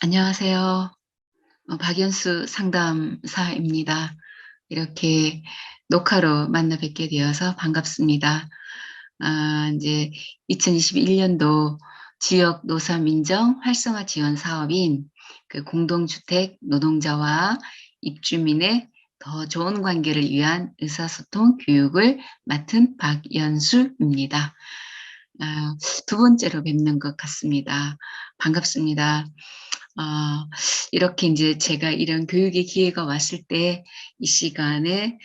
안녕하세요. 박연수 상담사입니다. 이렇게 녹화로 만나 뵙게 되어서 반갑습니다. 이제 2021년도 지역 노사민정 활성화 지원 사업인 그 공동주택 노동자와 입주민의 더 좋은 관계를 위한 의사소통 교육을 맡은 박연수입니다. 두 번째로 뵙는 것 같습니다. 반갑습니다. 아, 이렇게 이제 제가 이런 교육의 기회가 왔을 때 이 시간에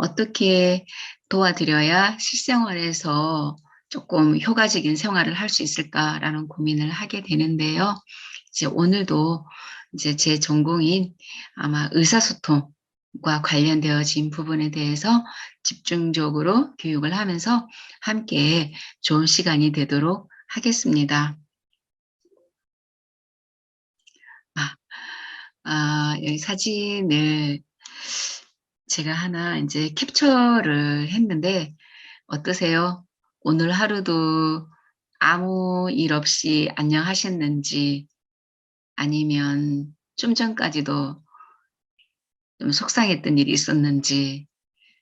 어떻게 도와드려야 실생활에서 조금 효과적인 생활을 할 수 있을까라는 고민을 하게 되는데요. 이제 오늘도 이제 제 전공인 아마 의사소통과 관련되어진 부분에 대해서 집중적으로 교육을 하면서 함께 좋은 시간이 되도록 하겠습니다. 아, 여기 사진을 제가 하나 이제 캡처를 했는데 어떠세요? 오늘 하루도 아무 일 없이 안녕하셨는지 아니면 좀 전까지도 좀 속상했던 일이 있었는지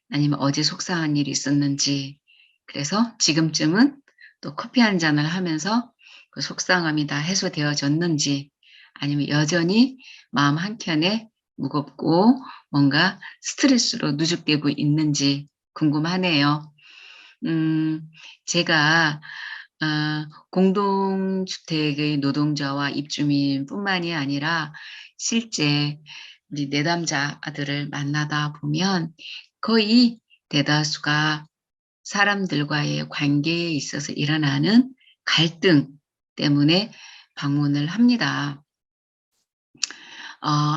아니면 어제 속상한 일이 있었는지 그래서 지금쯤은 또 커피 한 잔을 하면서 그 속상함이 다 해소되어졌는지 아니면 여전히 마음 한켠에 무겁고 뭔가 스트레스로 누적되고 있는지 궁금하네요. 음, 제가 공동주택의 노동자와 입주민뿐만이 아니라 실제 우리 내담자들을 만나다 보면 거의 대다수가 사람들과의 관계에 있어서 일어나는 갈등 때문에 방문을 합니다.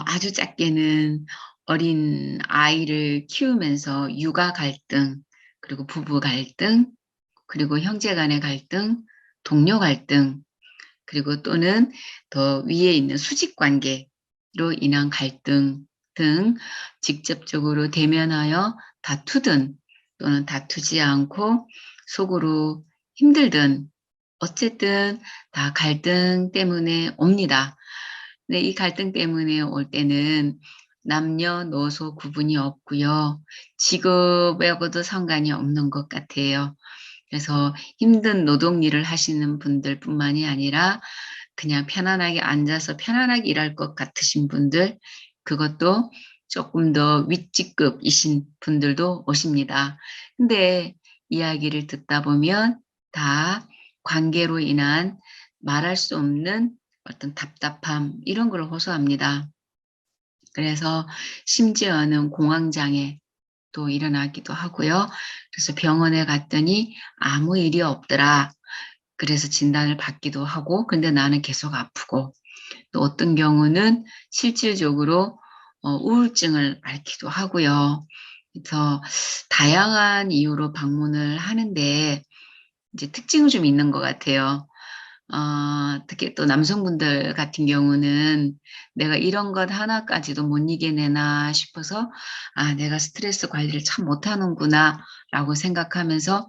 아주 작게는 어린 아이를 키우면서 육아 갈등, 그리고 부부 갈등, 그리고 형제 간의 갈등, 동료 갈등, 그리고 또는 더 위에 있는 수직 관계로 인한 갈등 등 직접적으로 대면하여 다투든 또는 다투지 않고 속으로 힘들든 어쨌든 다 갈등 때문에 옵니다. 근데 이 갈등 때문에 올 때는 남녀노소 구분이 없고요. 직업하고도 상관이 없는 것 같아요. 그래서 힘든 노동 일을 하시는 분들뿐만이 아니라 그냥 편안하게 앉아서 편안하게 일할 것 같으신 분들, 그것도 조금 더 윗직급이신 분들도 오십니다. 근데 이야기를 듣다 보면 다 관계로 인한 말할 수 없는 어떤 답답함 이런 걸 호소합니다. 그래서 심지어는 공황장애 또 일어나기도 하고요. 그래서 병원에 갔더니 아무 일이 없더라. 그래서 진단을 받기도 하고 근데 나는 계속 아프고 또 어떤 경우는 실질적으로 우울증을 앓기도 하고요. 그래서 다양한 이유로 방문을 하는데 이제 특징이 좀 있는 것 같아요. 특히 또 남성분들 같은 경우는 내가 이런 것 하나까지도 못 이겨내나 싶어서 내가 스트레스 관리를 참 못하는구나 라고 생각하면서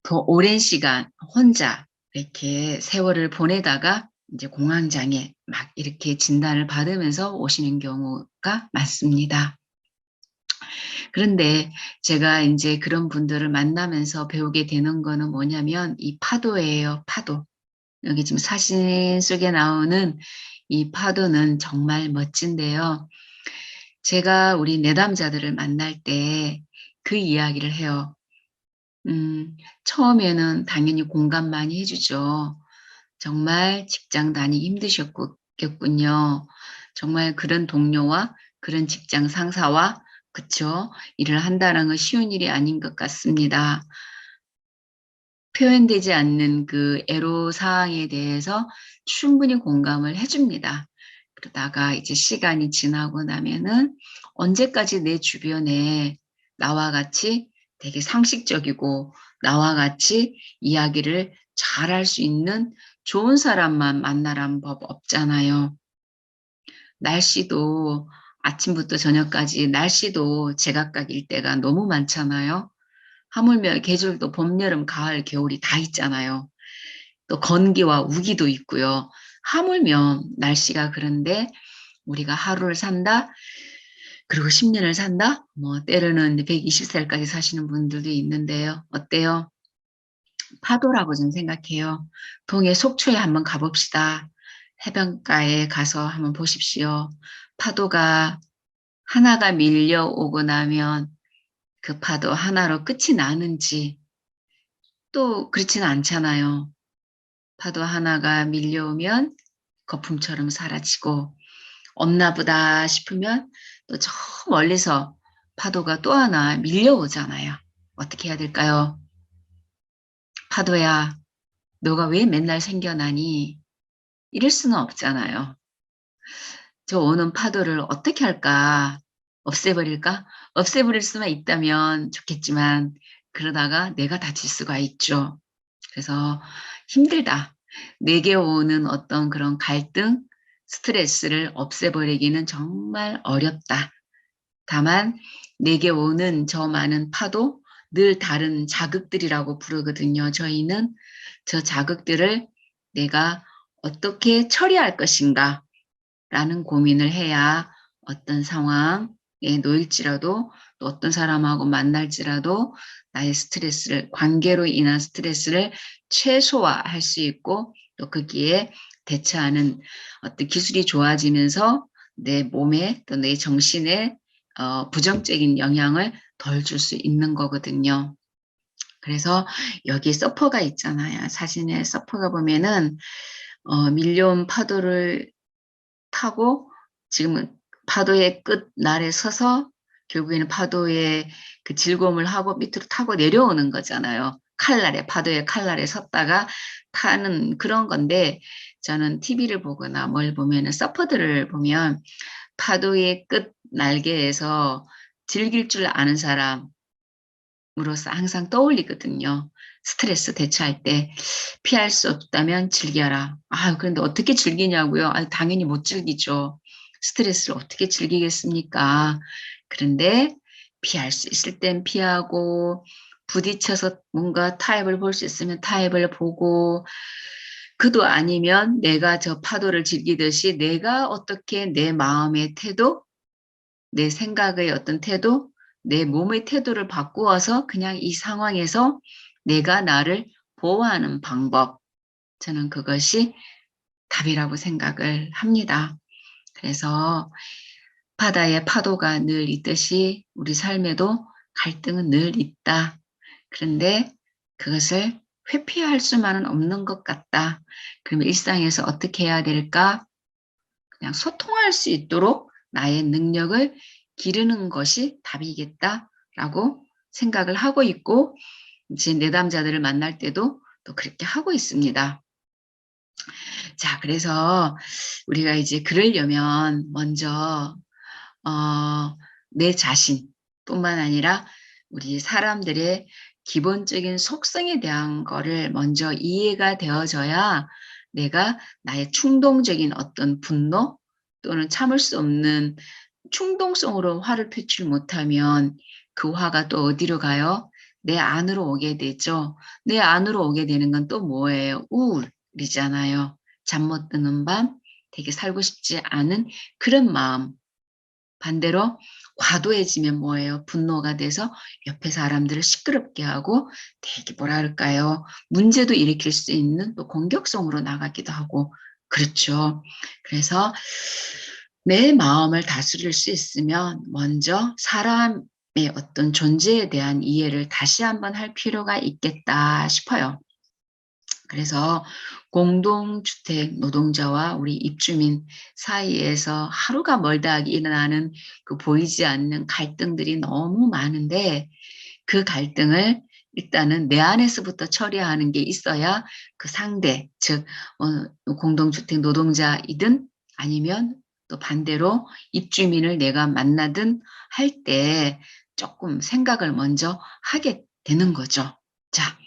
더 오랜 시간 혼자 이렇게 세월을 보내다가 이제 공황장애 막 이렇게 진단을 받으면서 오시는 경우가 많습니다. 그런데 제가 이제 그런 분들을 만나면서 배우게 되는 거는 뭐냐면 이 파도예요, 파도. 여기 지금 사진 속에 나오는 이 파도는 정말 멋진데요. 제가 우리 내담자들을 만날 때 그 이야기를 해요. 처음에는 당연히 공감 많이 해주죠. 정말 직장 다니기 힘드셨겠군요. 정말 그런 동료와 그런 직장 상사와 그쵸? 일을 한다는 건 쉬운 일이 아닌 것 같습니다. 표현되지 않는 그 애로사항에 대해서 충분히 공감을 해줍니다. 그러다가 이제 시간이 지나고 나면은 언제까지 내 주변에 나와 같이 되게 상식적이고 나와 같이 이야기를 잘할 수 있는 좋은 사람만 만나라는 법 없잖아요. 날씨도 아침부터 저녁까지 날씨도 제각각일 때가 너무 많잖아요. 하물며 계절도 봄, 여름, 가을, 겨울이 다 있잖아요. 또 건기와 우기도 있고요. 하물며 날씨가 그런데 우리가 하루를 산다, 그리고 10년을 산다, 뭐 때로는 120살까지 사시는 분들도 있는데요. 어때요? 파도라고 좀 생각해요. 동해 속초에 한번 가봅시다. 해변가에 가서 한번 보십시오. 파도가 하나가 밀려오고 나면 그 파도 하나로 끝이 나는지 또 그렇지는 않잖아요. 파도 하나가 밀려오면 거품처럼 사라지고 없나 보다 싶으면 또 저 멀리서 파도가 또 하나 밀려오잖아요. 어떻게 해야 될까요? 파도야, 너가 왜 맨날 생겨나니? 이럴 수는 없잖아요. 저 오는 파도를 어떻게 할까? 없애버릴까? 없애버릴 수만 있다면 좋겠지만 그러다가 내가 다칠 수가 있죠. 그래서 힘들다. 내게 오는 어떤 그런 갈등, 스트레스를 없애버리기는 정말 어렵다. 다만 내게 오는 저 많은 파도, 늘 다른 자극들이라고 부르거든요. 저희는 저 자극들을 내가 어떻게 처리할 것인가 라는 고민을 해야 어떤 상황에 놓일지라도 또 어떤 사람하고 만날지라도 나의 스트레스를, 관계로 인한 스트레스를 최소화할 수 있고 또 거기에 대처하는 어떤 기술이 좋아지면서 내 몸에 또 내 정신에 부정적인 영향을 덜 줄 수 있는 거거든요. 그래서 여기 서퍼가 있잖아요. 사진에 서퍼가 보면은 밀려온 파도를 타고 지금은 파도의 끝날에 서서 결국에는 파도의 그 즐거움을 하고 밑으로 타고 내려오는 거잖아요. 칼날에, 파도의 칼날에 섰다가 타는 그런 건데 저는 TV를 보거나 뭘 보면은 서퍼들을 보면 파도의 끝 날개에서 즐길 줄 아는 사람 으로서 항상 떠올리거든요. 스트레스 대처할 때 피할 수 없다면 즐겨라. 아, 그런데 어떻게 즐기냐고요? 아, 당연히 못 즐기죠. 스트레스를 어떻게 즐기겠습니까? 그런데 피할 수 있을 땐 피하고 부딪혀서 뭔가 타협을 볼 수 있으면 타협을 보고 그도 아니면 내가 저 파도를 즐기듯이 내가 어떻게 내 마음의 태도 내 생각의 어떤 태도, 내 몸의 태도를 바꾸어서 그냥 이 상황에서 내가 나를 보호하는 방법. 저는 그것이 답이라고 생각을 합니다. 그래서 바다의 파도가 늘 있듯이 우리 삶에도 갈등은 늘 있다. 그런데 그것을 회피할 수만은 없는 것 같다. 그럼 일상에서 어떻게 해야 될까? 그냥 소통할 수 있도록 나의 능력을 기르는 것이 답이겠다라고 생각을 하고 있고 제 내담자들을 만날 때도 또 그렇게 하고 있습니다. 자, 그래서 우리가 이제 그러려면 먼저 내 자신뿐만 아니라 우리 사람들의 기본적인 속성에 대한 거를 먼저 이해가 되어져야 내가 나의 충동적인 어떤 분노 또는 참을 수 없는 충동성으로 화를 표출 못하면 그 화가 또 어디로 가요? 내 안으로 오게 되죠. 내 안으로 오게 되는 건 또 뭐예요? 우울이잖아요. 잠 못 드는 밤, 되게 살고 싶지 않은 그런 마음. 반대로 과도해지면 뭐예요? 분노가 돼서 옆에 사람들을 시끄럽게 하고 되게 뭐라 그럴까요? 문제도 일으킬 수 있는 또 공격성으로 나가기도 하고 그렇죠. 그래서 내 마음을 다스릴 수 있으면 먼저 사람의 어떤 존재에 대한 이해를 다시 한번 할 필요가 있겠다 싶어요. 그래서 공동주택 노동자와 우리 입주민 사이에서 하루가 멀다 일어나는 그 보이지 않는 갈등들이 너무 많은데 그 갈등을 일단은 내 안에서부터 처리하는 게 있어야 그 상대, 즉 공동주택 노동자이든 아니면 또 반대로 입주민을 내가 만나든 할 때 조금 생각을 먼저 하게 되는 거죠. 자,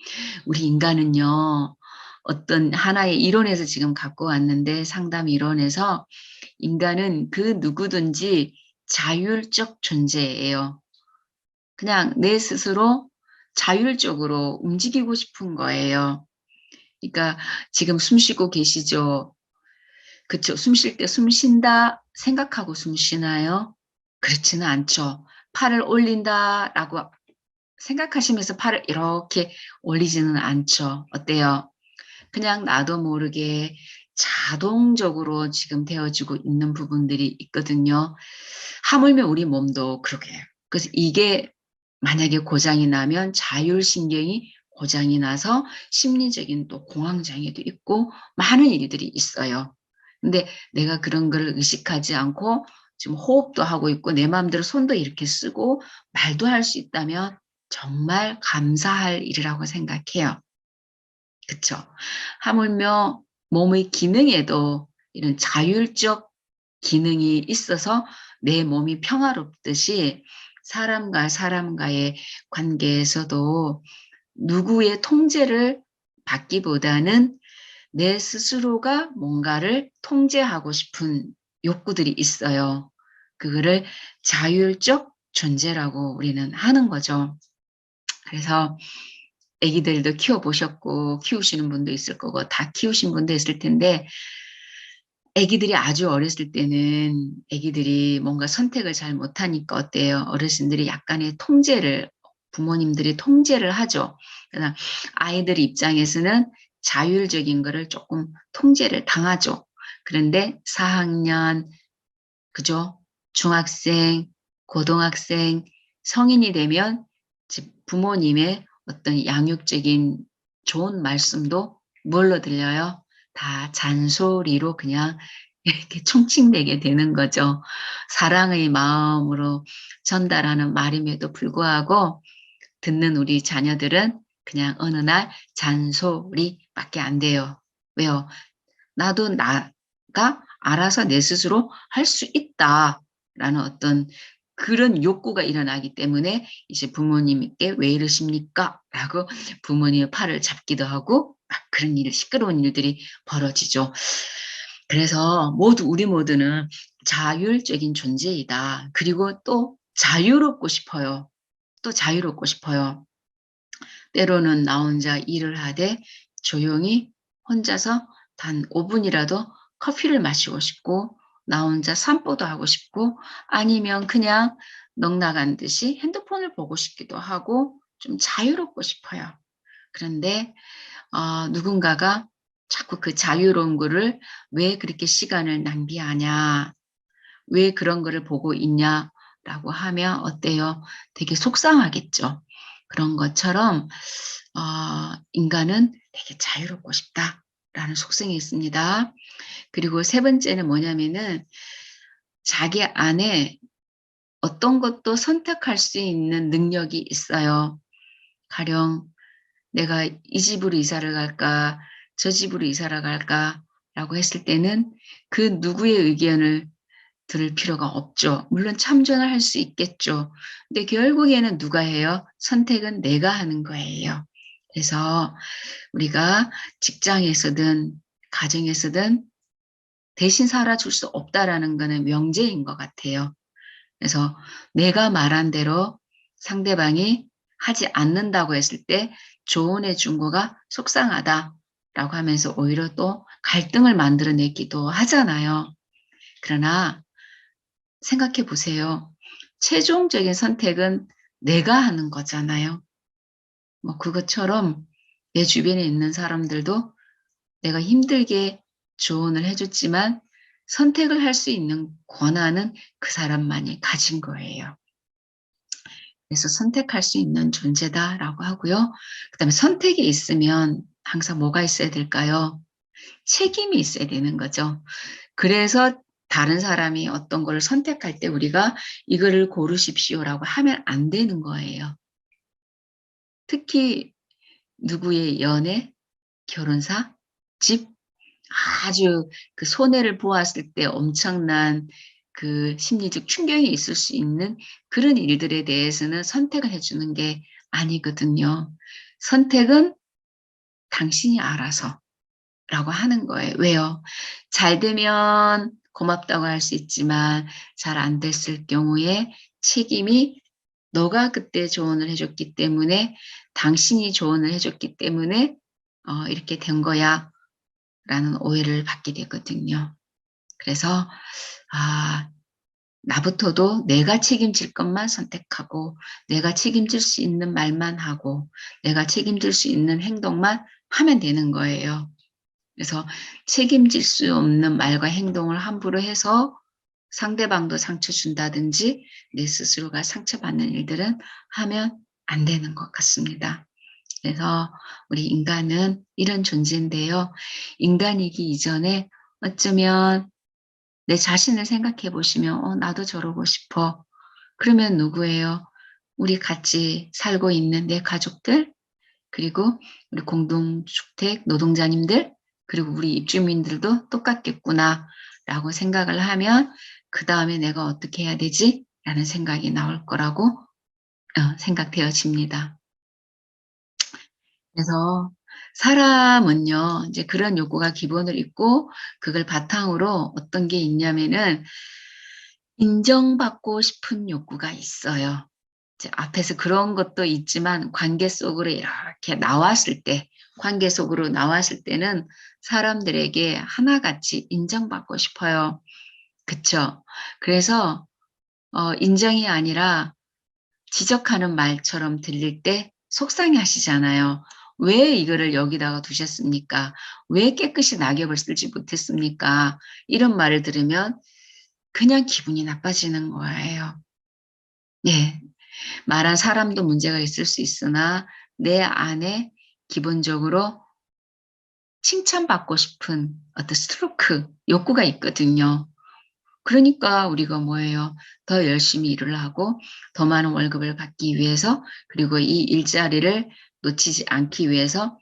우리 인간은요. 어떤 하나의 이론에서 지금 갖고 왔는데 상담 이론에서 인간은 그 누구든지 자율적 존재예요. 그냥 내 스스로 자율적으로 움직이고 싶은 거예요. 그러니까 지금 숨 쉬고 계시죠? 그쵸. 숨 쉴 때 '숨 쉰다.' 생각하고 숨 쉬나요? 그렇지는 않죠. '팔을 올린다.'라고 생각하시면서 팔을 이렇게 올리지는 않죠. 어때요? 그냥 나도 모르게 자동적으로 지금 되어지고 있는 부분들이 있거든요. 하물며 우리 몸도 그러게 해요. 그래서 이게 만약에 고장이 나면 자율신경이 고장이 나서 심리적인 또 공황장애도 있고 많은 일들이 있어요. 근데 내가 그런 거를 의식하지 않고 지금 호흡도 하고 있고 내 마음대로 손도 이렇게 쓰고 말도 할 수 있다면 정말 감사할 일이라고 생각해요. 그쵸. 하물며 몸의 기능에도 이런 자율적 기능이 있어서 내 몸이 평화롭듯이 사람과 사람과의 관계에서도 누구의 통제를 받기보다는 내 스스로가 뭔가를 통제하고 싶은 욕구들이 있어요. 그거를 자율적 존재라고 우리는 하는 거죠. 그래서 아기들도 키워 보셨고 키우시는 분도 있을 거고 다 키우신 분도 있을 텐데 아기들이 아주 어렸을 때는 아기들이 뭔가 선택을 잘 못하니까 어때요? 어르신들이 약간의 통제를 부모님들이 통제를 하죠. 그러나 아이들 입장에서는 자율적인 거를 조금 통제를 당하죠. 그런데 4학년 그죠? 중학생, 고등학생, 성인이 되면 부모님의 어떤 양육적인 좋은 말씀도 뭘로 들려요? 다 잔소리로 그냥 이렇게 총칭되게 되는 거죠. 사랑의 마음으로 전달하는 말임에도 불구하고 듣는 우리 자녀들은 그냥 어느 날 잔소리밖에 안 돼요. 왜요? 나도 나가 알아서 내 스스로 할 수 있다라는 어떤 그런 욕구가 일어나기 때문에 이제 부모님께 "왜 이러십니까?" 라고 부모님의 팔을 잡기도 하고 막 그런 일 시끄러운 일들이 벌어지죠. 그래서 우리 모두는 자율적인 존재이다. 그리고 또 자유롭고 싶어요. 또 자유롭고 싶어요. 때로는 나 혼자 일을 하되 조용히 혼자서 단 5 분이라도 커피를 마시고 싶고 나 혼자 산보도 하고 싶고 아니면 그냥 넋나간 듯이 핸드폰을 보고 싶기도 하고 좀 자유롭고 싶어요. 그런데 누군가가 자꾸 그 자유로운 거를 "왜 그렇게 시간을 낭비하냐. 왜 그런 거를 보고 있냐."라고 하면 어때요? 되게 속상하겠죠. 그런 것처럼 인간은 되게 자유롭고 싶다라는 속성이 있습니다. 그리고 세 번째는 뭐냐면은 자기 안에 어떤 것도 선택할 수 있는 능력이 있어요. 가령 '내가 이 집으로 이사를 갈까? 저 집으로 이사를 갈까?'라고 했을 때는 그 누구의 의견을 들을 필요가 없죠. 물론 참전을 할 수 있겠죠. 근데 결국에는 누가 해요? 선택은 내가 하는 거예요. 그래서 우리가 직장에서든 가정에서든 대신 살아줄 수 없다라는 거는 명제인 것 같아요. 그래서 내가 말한 대로 상대방이 하지 않는다고 했을 때 조언해 준 거가 속상하다라고 하면서 오히려 또 갈등을 만들어내기도 하잖아요. 그러나 생각해 보세요. 최종적인 선택은 내가 하는 거잖아요. 뭐 그것처럼 내 주변에 있는 사람들도 내가 힘들게 조언을 해 줬지만 선택을 할 수 있는 권한은 그 사람만이 가진 거예요. 그래서 "선택할 수 있는 존재다."라고 하고요. 그다음에 선택이 있으면 항상 뭐가 있어야 될까요? 책임이 있어야 되는 거죠. 그래서 다른 사람이 어떤 거를 선택할 때 우리가 "이거를 고르십시오."라고 하면 안 되는 거예요. 특히 누구의 연애, 결혼사, 집 아주 그 손해를 보았을 때 엄청난 그 심리적 충격이 있을 수 있는 그런 일들에 대해서는 선택을 해 주는 게 아니거든요. 선택은 당신이 알아서 라고 하는 거예요. 왜요? 잘 되면 고맙다고 할 수 있지만 잘 안 됐을 경우에 책임이 "너가 그때 조언을 해 줬기 때문에 당신이 조언을 해 줬기 때문에 이렇게 된 거야." 라는 오해를 받게 되거든요. 그래서 나부터도 내가 책임질 것만 선택하고 내가 책임질 수 있는 말만 하고 내가 책임질 수 있는 행동만 하면 되는 거예요. 그래서 책임질 수 없는 말과 행동을 함부로 해서 상대방도 상처 준다든지 내 스스로가 상처받는 일들은 하면 안 되는 것 같습니다. 그래서 우리 인간은 이런 존재인데요. 인간이기 이전에 어쩌면 내 자신을 생각해 보시면 나도 저러고 싶어. 그러면 누구예요? 우리 같이 살고 있는 내 가족들, 그리고 우리 공동주택 노동자님들, 그리고 우리 입주민들도 똑같겠구나라고 생각을 하면 그다음에 내가 어떻게 해야 되지? 라는 생각이 나올 거라고 생각되어집니다. 그래서 사람은요, 이제 그런 욕구가 기본으로 있고 그걸 바탕으로 어떤 게 있냐면은 인정받고 싶은 욕구가 있어요. 이제 앞에서 그런 것도 있지만 관계 속으로 이렇게 나왔을 때, 관계 속으로 나왔을 때는 사람들에게 하나같이 인정받고 싶어요. 그쵸? 그래서 인정이 아니라 지적하는 말처럼 들릴 때 속상해 하시잖아요. 왜 이거를 여기다가 두셨습니까? 왜 깨끗이 낙엽을 쓸지 못했습니까? 이런 말을 들으면 그냥 기분이 나빠지는 거예요. 네. 말한 사람도 문제가 있을 수 있으나 내 안에 기본적으로 칭찬받고 싶은 어떤 스트로크, 욕구가 있거든요. 그러니까 우리가 뭐예요? 더 열심히 일을 하고 더 많은 월급을 받기 위해서, 그리고 이 일자리를 놓치지 않기 위해서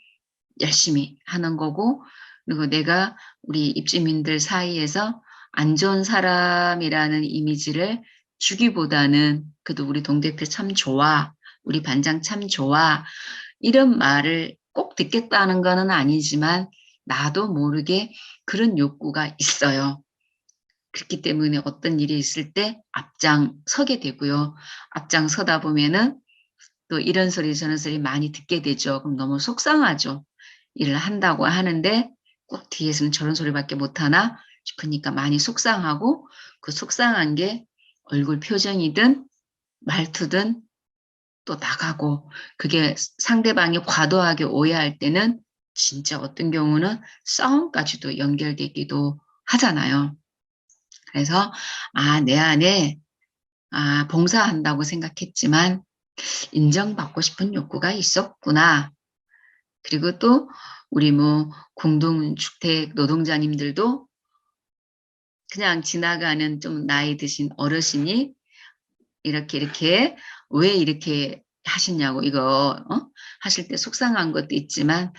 열심히 하는 거고, 그리고 내가 우리 입주민들 사이에서 안 좋은 사람이라는 이미지를 주기보다는 그래도 우리 동대표 참 좋아, 우리 반장 참 좋아, 이런 말을 꼭 듣겠다는 거는 아니지만 나도 모르게 그런 욕구가 있어요. 그렇기 때문에 어떤 일이 있을 때 앞장서게 되고요. 앞장서다 보면은 또 이런 소리 저런 소리 많이 듣게 되죠. 그럼 너무 속상하죠. 일을 한다고 하는데 꼭 뒤에서는 저런 소리밖에 못하나 싶으니까 많이 속상하고, 그 속상한 게 얼굴 표정이든 말투든 또 나가고, 그게 상대방이 과도하게 오해할 때는 진짜 어떤 경우는 싸움까지도 연결되기도 하잖아요. 그래서 내 안에 봉사한다고 생각했지만 인정받고 싶은 욕구가 있었구나. 그리고 또 우리 공동주택 노동자님들도 그냥 지나가는 좀 나이 드신 어르신이 이렇게 왜 이렇게 하시냐고 이거 하실 때 속상한 것도 있지만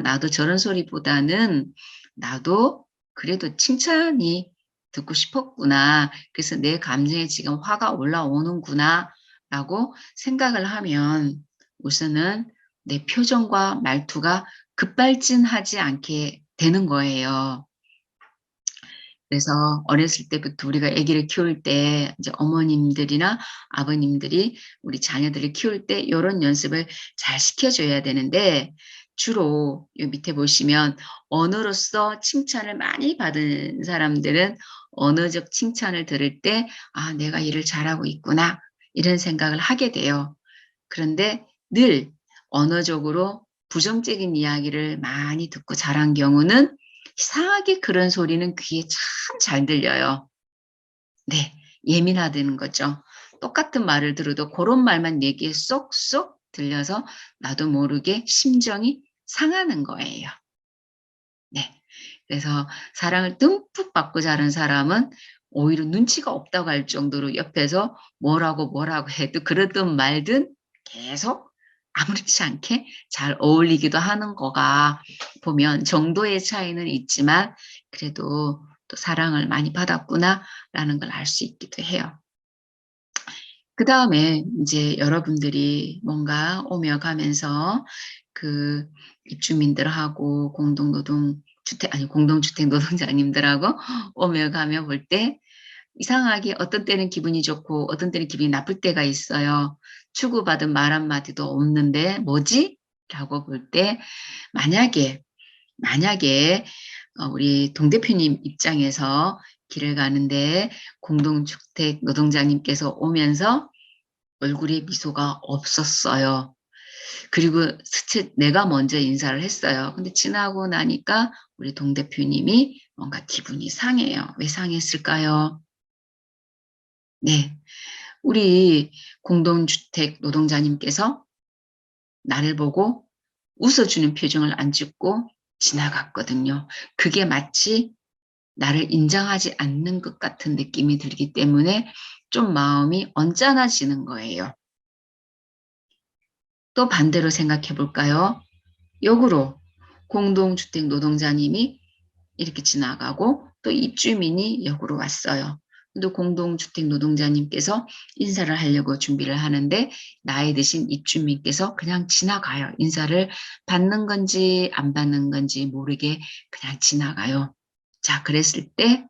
나도 저런 소리보다는 나도 그래도 칭찬이 듣고 싶었구나. 그래서 내 감정에 지금 화가 올라오는구나 라고 생각을 하면 우선은 내 표정과 말투가 급발진하지 않게 되는 거예요. 그래서 어렸을 때부터 우리가 아기를 키울 때 이제 어머님들이나 아버님들이 우리 자녀들을 키울 때 요런 연습을 잘 시켜줘야 되는데, 주로 요 밑에 보시면 언어로서 칭찬을 많이 받은 사람들은 언어적 칭찬을 들을 때 내가 일을 잘하고 있구나 이런 생각을 하게 돼요. 그런데 늘 언어적으로 부정적인 이야기를 많이 듣고 자란 경우는 이상하게 그런 소리는 귀에 참 잘 들려요. 네, 예민하다는 거죠. 똑같은 말을 들어도 그런 말만 내 귀에 쏙쏙 들려서 나도 모르게 심정이 상하는 거예요. 네, 그래서 사랑을 듬뿍 받고 자란 사람은 오히려 눈치가 없다고 할 정도로 옆에서 뭐라고 해도 그러든 말든 계속 아무렇지 않게 잘 어울리기도 하는 거가 보면 정도의 차이는 있지만 그래도 또 사랑을 많이 받았구나라는 걸 알 수 있기도 해요. 그다음에 이제 여러분들이 뭔가 오며 가면서 그 입주민들하고 공동주택 노동자님들하고 오며 가며 볼 때 이상하게 어떤 때는 기분이 좋고 어떤 때는 기분이 나쁠 때가 있어요. 추구받은 말 한마디도 없는데 '뭐지?' 라고 볼 때 만약에 우리 동 대표님 입장에서 길을 가는데 공동주택 노동자님께서 오면서 얼굴에 미소가 없었어요. 그리고 내가 먼저 인사를 했어요. 근데 지나고 나니까 우리 동 대표님이 뭔가 기분이 상해요. 왜 상했을까요? 네. 우리 공동주택 노동자님께서 나를 보고 웃어주는 표정을 안 짓고 지나갔거든요. 그게 마치 나를 인정하지 않는 것 같은 느낌이 들기 때문에 좀 마음이 언짢아지는 거예요. 또 반대로 생각해 볼까요? 역으로 공동주택 노동자님이 이렇게 지나가고 또 입주민이 역으로 왔어요. 또 공동주택 노동자님께서 인사를 하려고 준비를 하는데 나이 드신 입주민께서 그냥 지나가요. 인사를 받는 건지 안 받는 건지 모르게 그냥 지나가요. 자, 그랬을 때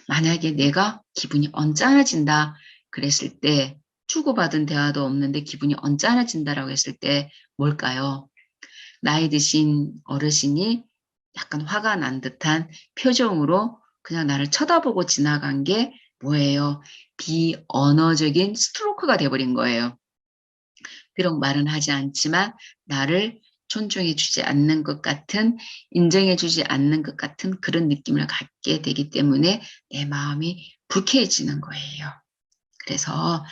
만약에 내가 기분이 언짢아진다 그랬을 때 주고받은 대화도 없는데 기분이 언짢아진다라고 했을 때 뭘까요? 나이 드신 어르신이 약간 화가 난 듯한 표정으로 그냥 나를 쳐다보고 지나간 게 뭐예요? 비언어적인 스트로크가 돼버린 거예요. 비록 말은 하지 않지만 나를 존중해 주지 않는 것 같은, 인정해 주지 않는 것 같은 그런 느낌을 갖게 되기 때문에 내 마음이 불쾌해지는 거예요. 그래서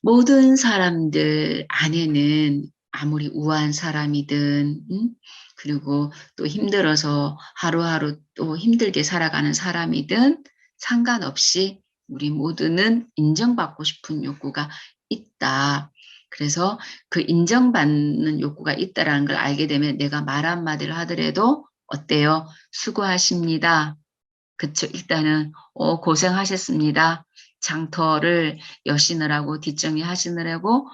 모든 사람들 안에는 아무리 우아한 사람이든 그리고 또 힘들어서 하루하루 또 힘들게 살아가는 사람이든 상관없이 우리 모두는 인정받고 싶은 욕구가 있다. 그래서 그 인정받는 욕구가 있다라는 걸 알게 되면 내가 말 한마디를 하더라도 어때요? 수고하십니다. 그쵸. 일단은 고생하셨습니다. 장터를 여시느라고 뒷정리하시느라고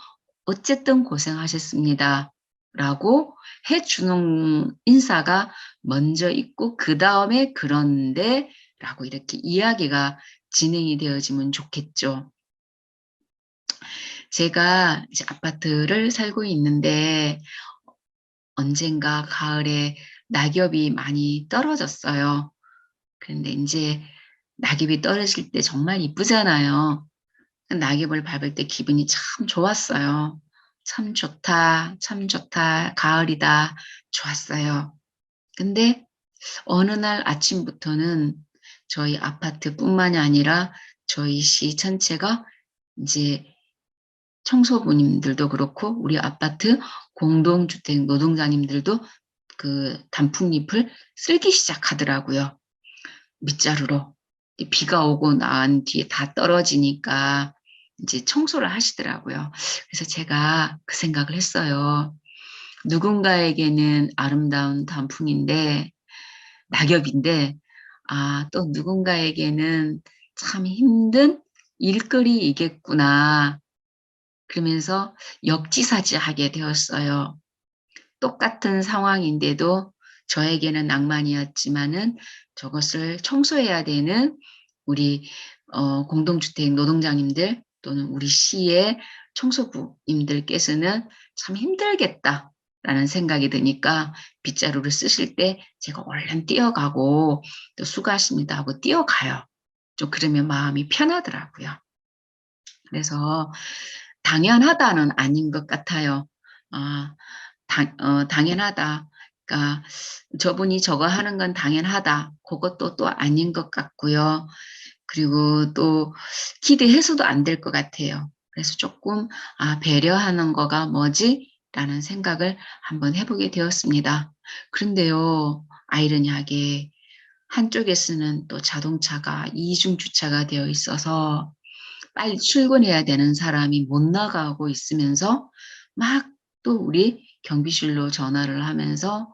어쨌든 고생하셨습니다. 라고 해주는 인사가 먼저 있고 그다음에 그런데 라고 이렇게 이야기가 진행이 되어지면 좋겠죠. 제가 이제 아파트를 살고 있는데 언젠가 가을에 낙엽이 많이 떨어졌어요. 그런데 인제 낙엽이 떨어질 때 정말 이쁘잖아요. 낙엽을 밟을 때 기분이 참 좋았어요. '참 좋다. 참 좋다. 가을이다.' 좋았어요. 근데 어느 날 아침부터는 저희 아파트뿐만이 아니라 저희 시 전체가 인제 청소부님들도 그렇고 우리 아파트 공동주택 노동자님들도 그 단풍잎을 쓸기 시작하더라고요. 밑자루로. 비가 오고 난 뒤에 다 떨어지니까 이제 청소를 하시더라고요. 그래서 제가 그 생각을 했어요. 누군가에게는 아름다운 단풍인데 낙엽인데 또 누군가에게는 참 힘든 일거리이겠구나. 그러면서 역지사지하게 되었어요. 똑같은 상황인데도 저에게는 낭만이었지만은 저것을 청소해야 되는 우리 공동주택 노동자님들 또는 우리 시의 청소부님들께서는 '참 힘들겠다.'라는 생각이 드니까 빗자루를 쓰실 때 제가 얼른 뛰어가고 또 "수고하십니다." 하고 뛰어가요. 좀 그러면 마음이 편하더라고요. 그래서 당연하다는 아닌 것 같아요. 아 당연하다. 그러니까 저분이 저거 하는 건 당연하다. 고것도 또 아닌 것 같고요. 그리고 또 기대해서도 안 될 것 같아요. 그래서 쪼끔 '아 배려하는 거가 뭐지?'라는 생각을 한번 해 보게 되었습니다. 그런데요 아이러니하게 한쪽에서는 또 자동차가 이중 주차가 되어 있어서 빨리 출근해야 되는 사람이 못 나가고 있으면서 막 또 우리 경비실로 전화를 하면서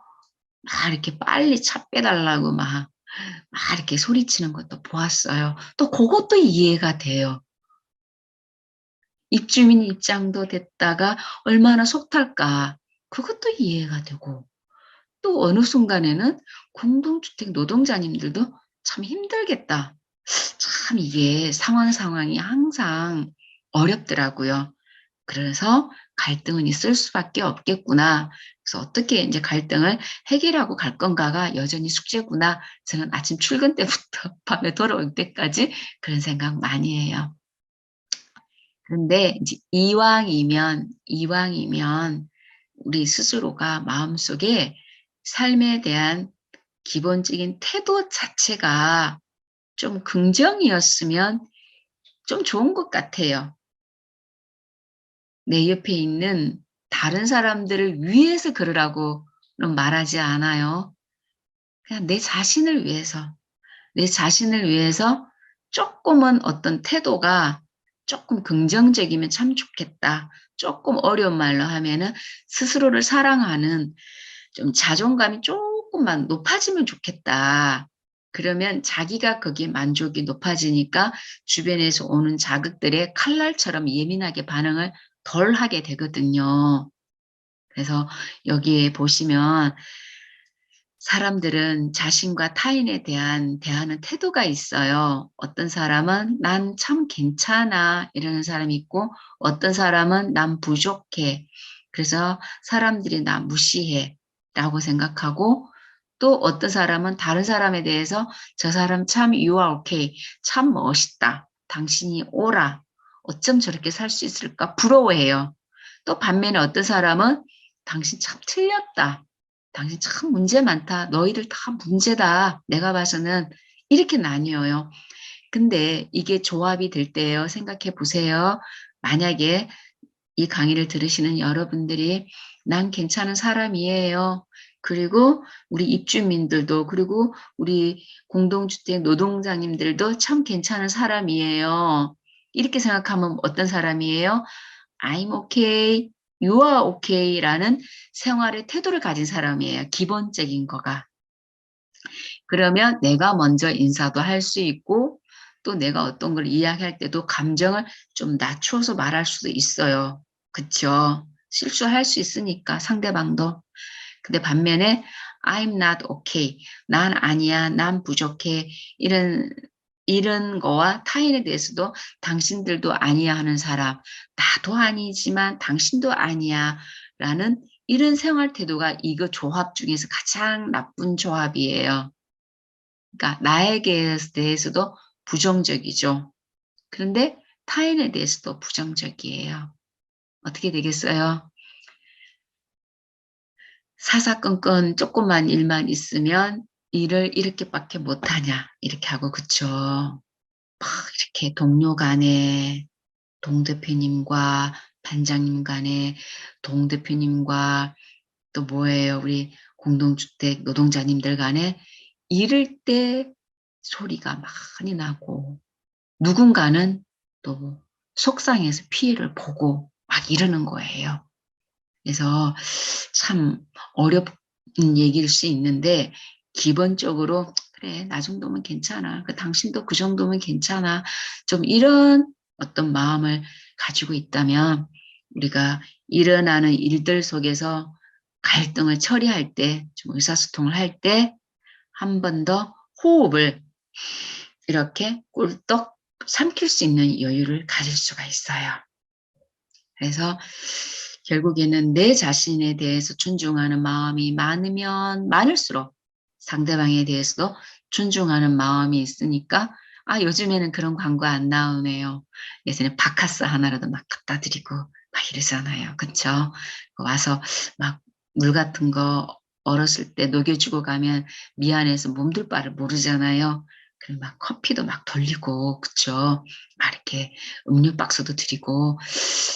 막 이렇게 빨리 차 빼달라고 막 이렇게 소리치는 것도 보았어요. 또 고것도 이해가 돼요. 입주민 입장도 됐다가 '얼마나 속탈까.' 그것도 이해가 되고 또 어느 순간에는 '공동주택 노동자님들도 참 힘들겠다.' 참 이게 상황이 항상 어렵더라고요. 그래서 '갈등은 있을 수밖에 없겠구나.' 그래서 어떻게 이제 갈등을 해결하고 갈 건가가 여전히 숙제구나. 저는 아침 출근 때부터 밤에 돌아올 때까지 그런 생각 많이 해요. 그런데 이제 이왕이면 우리 스스로가 마음속에 삶에 대한 기본적인 태도 자체가 좀 긍정이었으면 좀 좋은 것 같아요. 내 옆에 있는 다른 사람들을 위해서 그러라고는 말하지 않아요. 그냥 내 자신을 위해서 쪼끔은 어떤 태도가 쪼끔 긍정적이면 참 좋겠다. 쪼끔 어려운 말로 하면은 스스로를 사랑하는 좀 자존감이 쪼끔만 높아지면 좋겠다. 그러면 자기가 거기에 만족이 높아지니까 주변에서 오는 자극들에 칼날처럼 예민하게 반응을 덜 하게 되거든요. 그래서 여기에 보시면 사람들은 자신과 타인에 대한 대하는 태도가 있어요. 어떤 사람은 "난 참 괜찮아." 이러는 사람이 있고 어떤 사람은 "난 부족해. 그래서 사람들이 나 무시해." 라고 생각하고 또 어떤 사람은 다른 사람에 대해서 "저 사람 참 You are okay. 참 멋있다. 당신이 옳아. 어쩜 저렇게 살 수 있을까?" 부러워해요. 또 반면에 어떤 사람은 "당신 참 틀렸다. 당신 참 문제 많다. 너희들 다 문제다. 내가 봐서는." 이렇게 나뉘어요. 근데 이게 조합이 될 때예요. 생각해 보세요. 만약에 이 강의를 들으시는 여러분들이 "난 괜찮은 사람이에요. 그리고 우리 입주민들도 그리고 우리 공동주택 노동자님들도 참 괜찮은 사람이에요." 이렇게 생각하면 어떤 사람이에요? I'm okay, you are okay라는 생활의 태도를 가진 사람이에요, 기본적인 거가. 그러면 내가 먼저 인사도 할 수 있고 또 내가 어떤 걸 이야기할 때도 감정을 좀 낮춰서 말할 수도 있어요. 그쵸? 실수할 수 있으니까 상대방도. 근데 반면에 I'm not okay. 난 아니야. 난 부족해. 이런 거와 타인에 대해서도 당신들도 아니야 하는 사람, 나도 아니지만 당신도 아니야 라는 이런 생활 태도가 이거 조합 중에서 가장 나쁜 조합이에요. 그러니까 나에게 대해서도 부정적이죠. 그런데 타인에 대해서도 부정적이에요. 어떻게 되겠어요? 사사건건 조그만 일만 있으면 "일을 이렇게밖에 못하냐." 이렇게 하고 그쵸. 막 이렇게 동료 간에 동대표님과 반장님 간에 동대표님과 또 뭐예요? 우리 공동주택 노동자님들 간에 이럴 때 소리가 많이 나고 누군가는 또 속상해서 피해를 보고 막 이러는 거예요. 그래서 참 어렵은 얘기일 수 있는데 기본적으로 '그래 나 정도면 괜찮아. 그 당신도 그 정도면 괜찮아.' 좀 이런 어떤 마음을 가지고 있다면 우리가 일어나는 일들 속에서 갈등을 처리할 때 좀 의사소통을 할 때 한 번 더 호흡을 이렇게 꿀떡 삼킬 수 있는 여유를 가질 수가 있어요. 그래서 결국에는 내 자신에 대해서 존중하는 마음이 많으면 많을수록 상대방에 대해서도 존중하는 마음이 있으니까 요즘에는 그런 광고 안 나오네요. 예전에 바카스 하나라도 막 갖다 드리고 막 이러잖아요. 그쵸? 와서 막 물 같은 거 어렸을 때 녹여 주고 가면 미안해서 몸둘 바를 모르잖아요. 그리고 막 커피도 막 돌리고 그쵸? 막 이렇게 음료 박스도 드리고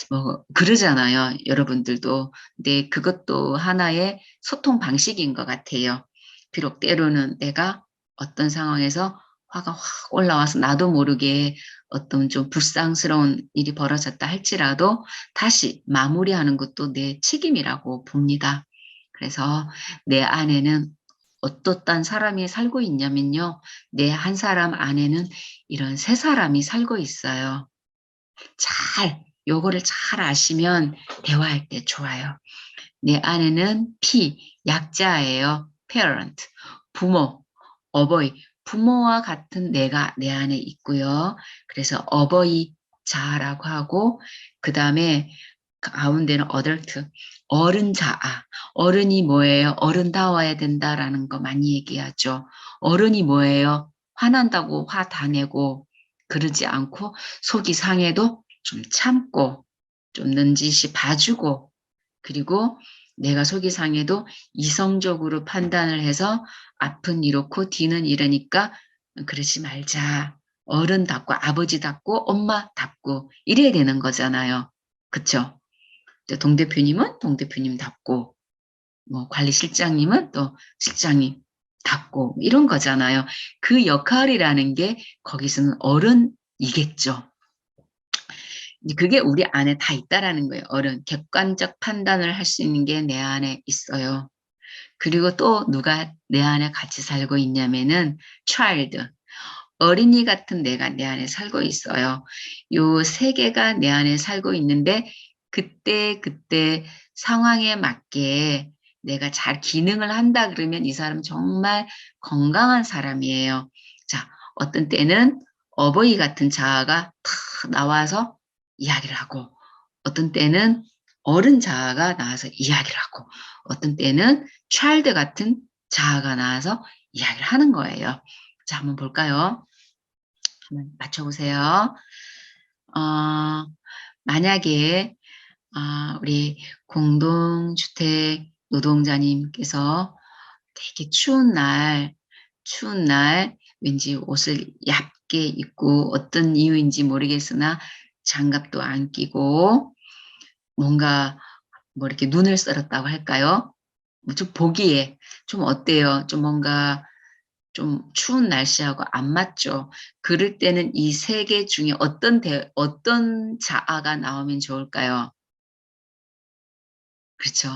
뭐 그러잖아요, 여러분들도. 근데 그것도 하나의 소통 방식인 것 같아요. 비록 때로는 내가 어떤 상황에서 화가 확 올라와서 나도 모르게 어떤 좀 불상스러운 일이 벌어졌다 할지라도 다시 마무리하는 것도 내 책임이라고 봅니다. 그래서 내 안에는 어떠한 사람이 살고 있냐면요. 내 한 사람 안에는 이런 세 사람이 살고 있어요. 요거를 잘 아시면 대화할 때 좋아요. 내 안에는 P, 약자예요. parent, 부모, 어버이. 부모와 같은 내가 내 안에 있고요. 그래서 어버이 자라고 하고 그다음에 가운데는 adult, 어른 자아. 어른이 뭐예요? 어른다워야 된다라는 거 많이 얘기하죠. 어른이 뭐예요? 화난다고 화 다 내고 그러지 않고 속이 상해도 좀 참고 좀 넌지시 봐주고 그리고 내가 속이 상해도 이성적으로 판단을 해서 앞은 이렇고 뒤는 이러니까 그러지 말자. 어른답고 아버지답고 엄마답고 이래야 되는 거잖아요. 그쵸? 동 대표님은 동 대표님답고 뭐 관리실장님은 또 실장님답고 이런 거잖아요. 그 역할이라는 게 거기서는 어른이겠죠. 그게 우리 안에 다 있다라는 거예요. 어른, 객관적 판단을 할 수 있는 게 내 안에 있어요. 그리고 또 누가 내 안에 같이 살고 있냐면은 child, 어린이 같은 내가 내 안에 살고 있어요. 요 세 개가 내 안에 살고 있는데 그때 상황에 맞게 내가 잘 기능을 한다 그러면 이 사람 정말 건강한 사람이에요. 자, 어떤 때는 어버이 같은 자아가 탁 나와서 이야기를 하고 어떤 때는 어른 자아가 나와서 이야기를 하고 어떤 때는 차일드 같은 자아가 나와서 이야기를 하는 거예요. 자, 한번 볼까요? 한번 맞춰보세요. 어, 만약에 우리 공동주택 노동자님께서 되게 추운 날 왠지 옷을 얇게 입고 어떤 이유인지 모르겠으나 장갑도 안 끼고 뭔가 뭐 이렇게 눈을 썰었다고 할까요? 좀 보기에 좀 어때요? 좀 뭔가 좀 추운 날씨하고 안 맞죠. 그럴 때는 이 세 개 중에 어떤 자아가 나오면 좋을까요? 그렇죠.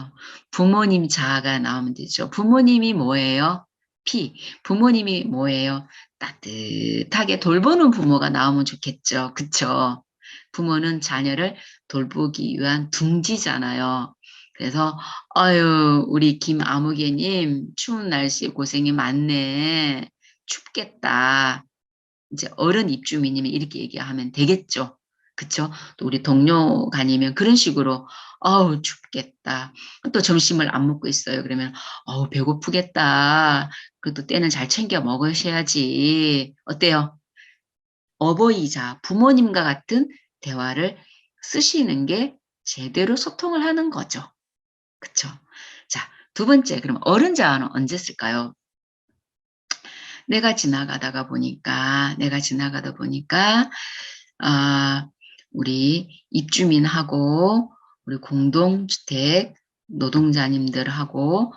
부모님 자아가 나오면 되죠. 부모님이 뭐예요? P. 부모님이 뭐예요? 따뜻하게 돌보는 부모가 나오면 좋겠죠. 그쵸? 부모는 자녀를 돌보기 위한 둥지잖아요. 그래서 아유 우리 김아무개님 추운 날씨 고생이 많네. 춥겠다. 이제 어른 입주민이면 이렇게 얘기하면 되겠죠. 그쵸? 또 우리 동료간이면 그런 식으로 어우 춥겠다. 또 점심을 안 먹고 있어요. 그러면 어우 배고프겠다. 그래도 때는 잘 챙겨 먹으셔야지. 어때요? 어버이자 부모님과 같은 대화를 쓰시는 게 제대로 소통을 하는 거죠. 그쵸? 자, 두 번째, 그럼 어른 자아는 언제 쓸까요? 내가 지나가다 보니까, 아, 우리 입주민하고, 우리 공동주택 노동자님들하고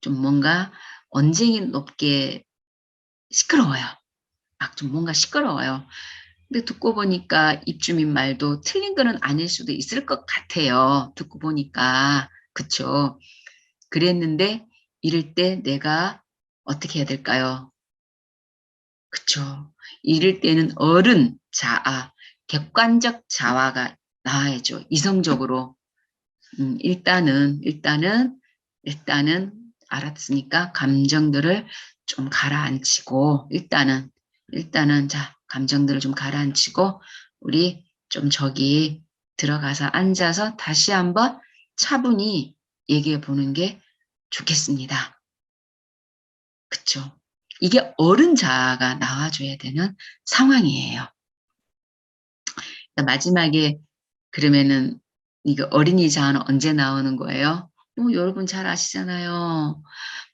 좀 뭔가 언쟁이 높게 시끄러워요. 막 좀 뭔가 시끄러워요. 근데 듣고 보니까 입주민 말도 틀린 거는 아닐 수도 있을 것 같아요. 듣고 보니까. 그쵸. 그랬는데, 이럴 때 내가 어떻게 해야 될까요? 그쵸. 이럴 때는 어른 자아, 객관적 자아가 나와야죠. 이성적으로. 일단은 알았으니까 감정들을 좀 가라앉히고, 일단은 자, 감정들을 좀 가라앉히고, 우리 좀 저기 들어가서 앉아서 다시 한번 차분히 얘기해 보는 게 좋겠습니다. 그쵸. 이게 어른 자아가 나와줘야 되는 상황이에요. 마지막에 그러면은 이거 어린이 자아는 언제 나오는 거예요? 여러분 잘 아시잖아요.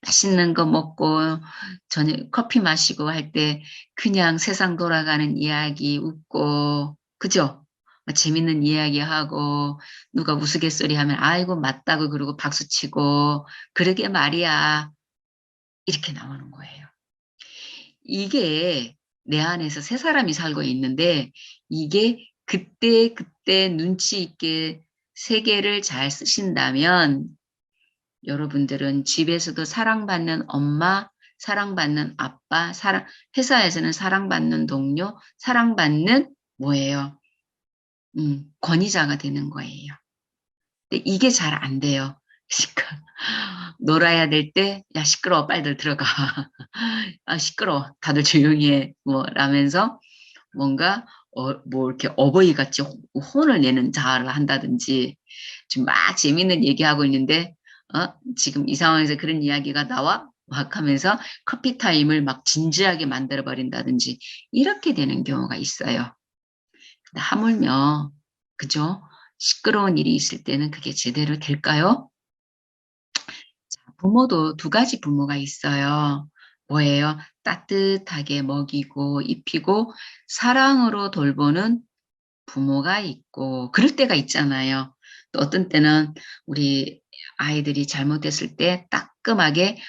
맛있는 거 먹고 저녁 커피 마시고 할 때 그냥 세상 돌아가는 이야기 웃고 그죠? 재밌는 이야기하고 누가 우스갯소리 하면 아이고 맞다고 그러고 박수치고 그러게 말이야 이렇게 나오는 거예요. 이게 내 안에서 세 사람이 살고 있는데 이게 그때 눈치 있게 세 개를 잘 쓰신다면 여러분들은 집에서도 사랑받는 엄마, 사랑받는 아빠, 회사에서는 사랑받는 동료, 사랑받는 뭐예요? 권위자가 되는 거예요. 근데 이게 잘 안 돼요. 그러니까 놀아야 될 때, 야, 시끄러워, 빨리들 들어가. 아, 시끄러워, 다들 조용히 해. 뭐, 라면서 뭔가 뭐 이렇게 어버이같이 혼을 내는 자아를 한다든지 지금 막 재밌는 얘기하고 있는데 지금 이 상황에서 그런 이야기가 나와? 막 하면서 커피 타임을 막 진지하게 만들어 버린다든지 이렇게 되는 경우가 있어요. 하물며 그죠? 시끄러운 일이 있을 때는 그게 제대로 될까요? 부모도 두 가지 부모가 있어요. 뭐예요? 따뜻하게 먹이고 입히고 사랑으로 돌보는 부모가 있고 그럴 때가 있잖아요. 또 어떤 때는 우리 아이들이 잘못했을 때 따끔하게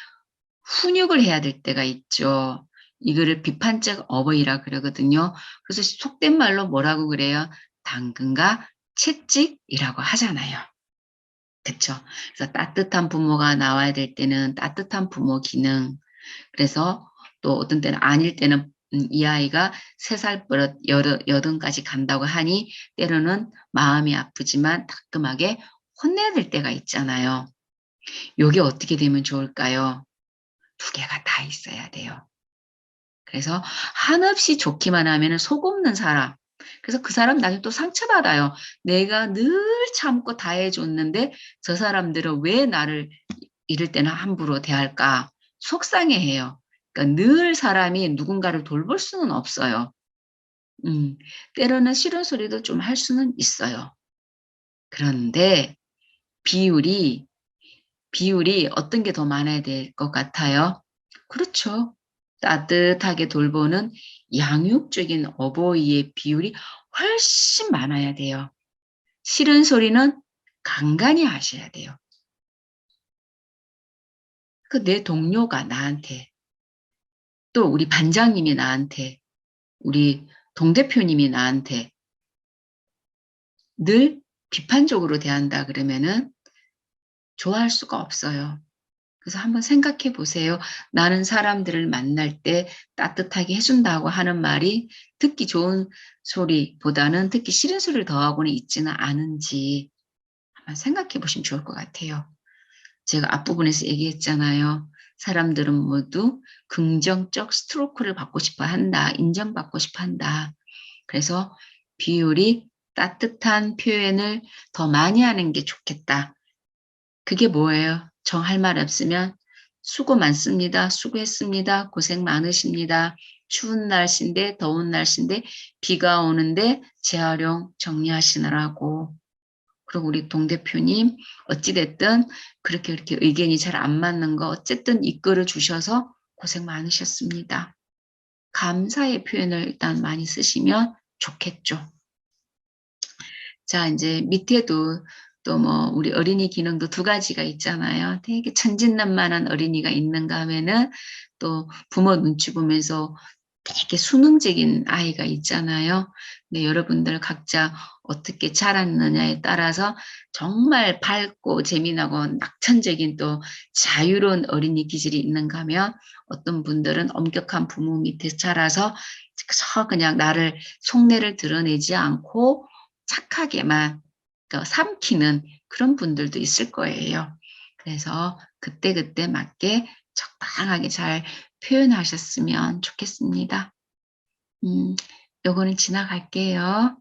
훈육을 해야 될 때가 있죠. 이거를 비판적 어버이라 그러거든요. 그래서 속된 말로 뭐라고 그래요? 당근과 채찍이라고 하잖아요. 그쵸? 그래서 따뜻한 부모가 나와야 될 때는 따뜻한 부모 기능. 그래서 또 어떤 때는 아닐 때는 이 아이가 3살 버릇 여든까지 간다고 하니 때로는 마음이 아프지만 따끔하게 혼내야 될 때가 있잖아요. 요게 어떻게 되면 좋을까요? 두 개가 다 있어야 돼요. 그래서 한없이 좋기만 하면은 속없는 사람. 그래서 그 사람 나중에 또 상처받아요. 내가 늘 참고 다 해줬는데 저 사람들은 왜 나를 이럴 때는 함부로 대할까? 속상해해요. 그러니까 늘 사람이 누군가를 돌볼 수는 없어요. 때로는 싫은 소리도 좀 할 수는 있어요. 그런데 비율이, 비율이 어떤 게 더 많아야 될 것 같아요? 그렇죠. 따뜻하게 돌보는 양육적인 어버이의 비율이 훨씬 많아야 돼요. 싫은 소리는 간간히 하셔야 돼요. 그 내 동료가 나한테, 또 우리 반장님이 나한테, 우리 동대표님이 나한테 늘 비판적으로 대한다 그러면은 좋아할 수가 없어요. 그래서 한번 생각해 보세요. 나는 사람들을 만날 때 따뜻하게 해준다고 하는 말이 듣기 좋은 소리보다는 듣기 싫은 소리를 더하고는 있지는 않은지 한번 생각해 보시면 좋을 것 같아요. 제가 앞부분에서 얘기했잖아요. 사람들은 모두 긍정적 스트로크를 받고 싶어 한다. 인정받고 싶어 한다. 그래서 비율이 따뜻한 표현을 더 많이 하는 게 좋겠다. 그게 뭐예요? 정할 말 없으면 수고 많습니다. 수고했습니다. 고생 많으십니다. 추운 날씨인데 더운 날씨인데 비가 오는데 재활용 정리하시느라고. 그리고 우리 동대표님 어찌됐든 그렇게 의견이 잘 안 맞는 거 어쨌든 이끌어 주셔서 고생 많으셨습니다. 감사의 표현을 일단 많이 쓰시면 좋겠죠. 자, 이제 밑에도 또 뭐 우리 어린이 기능도 두 가지가 있잖아요. 되게 천진난만한 어린이가 있는가 하면은 또 부모 눈치 보면서 되게 수능적인 아이가 있잖아요. 근데 여러분들 각자 어떻게 자랐느냐에 따라서 정말 밝고 재미나고 낙천적인 또 자유로운 어린이 기질이 있는가 하면 어떤 분들은 엄격한 부모 밑에 자라서 그냥 나를 속내를 드러내지 않고 착하게만 삼키는 그런 분들도 있을 거예요. 그래서 그때그때 맞게 적당하게 잘 표현하셨으면 좋겠습니다. 요거는 지나갈게요.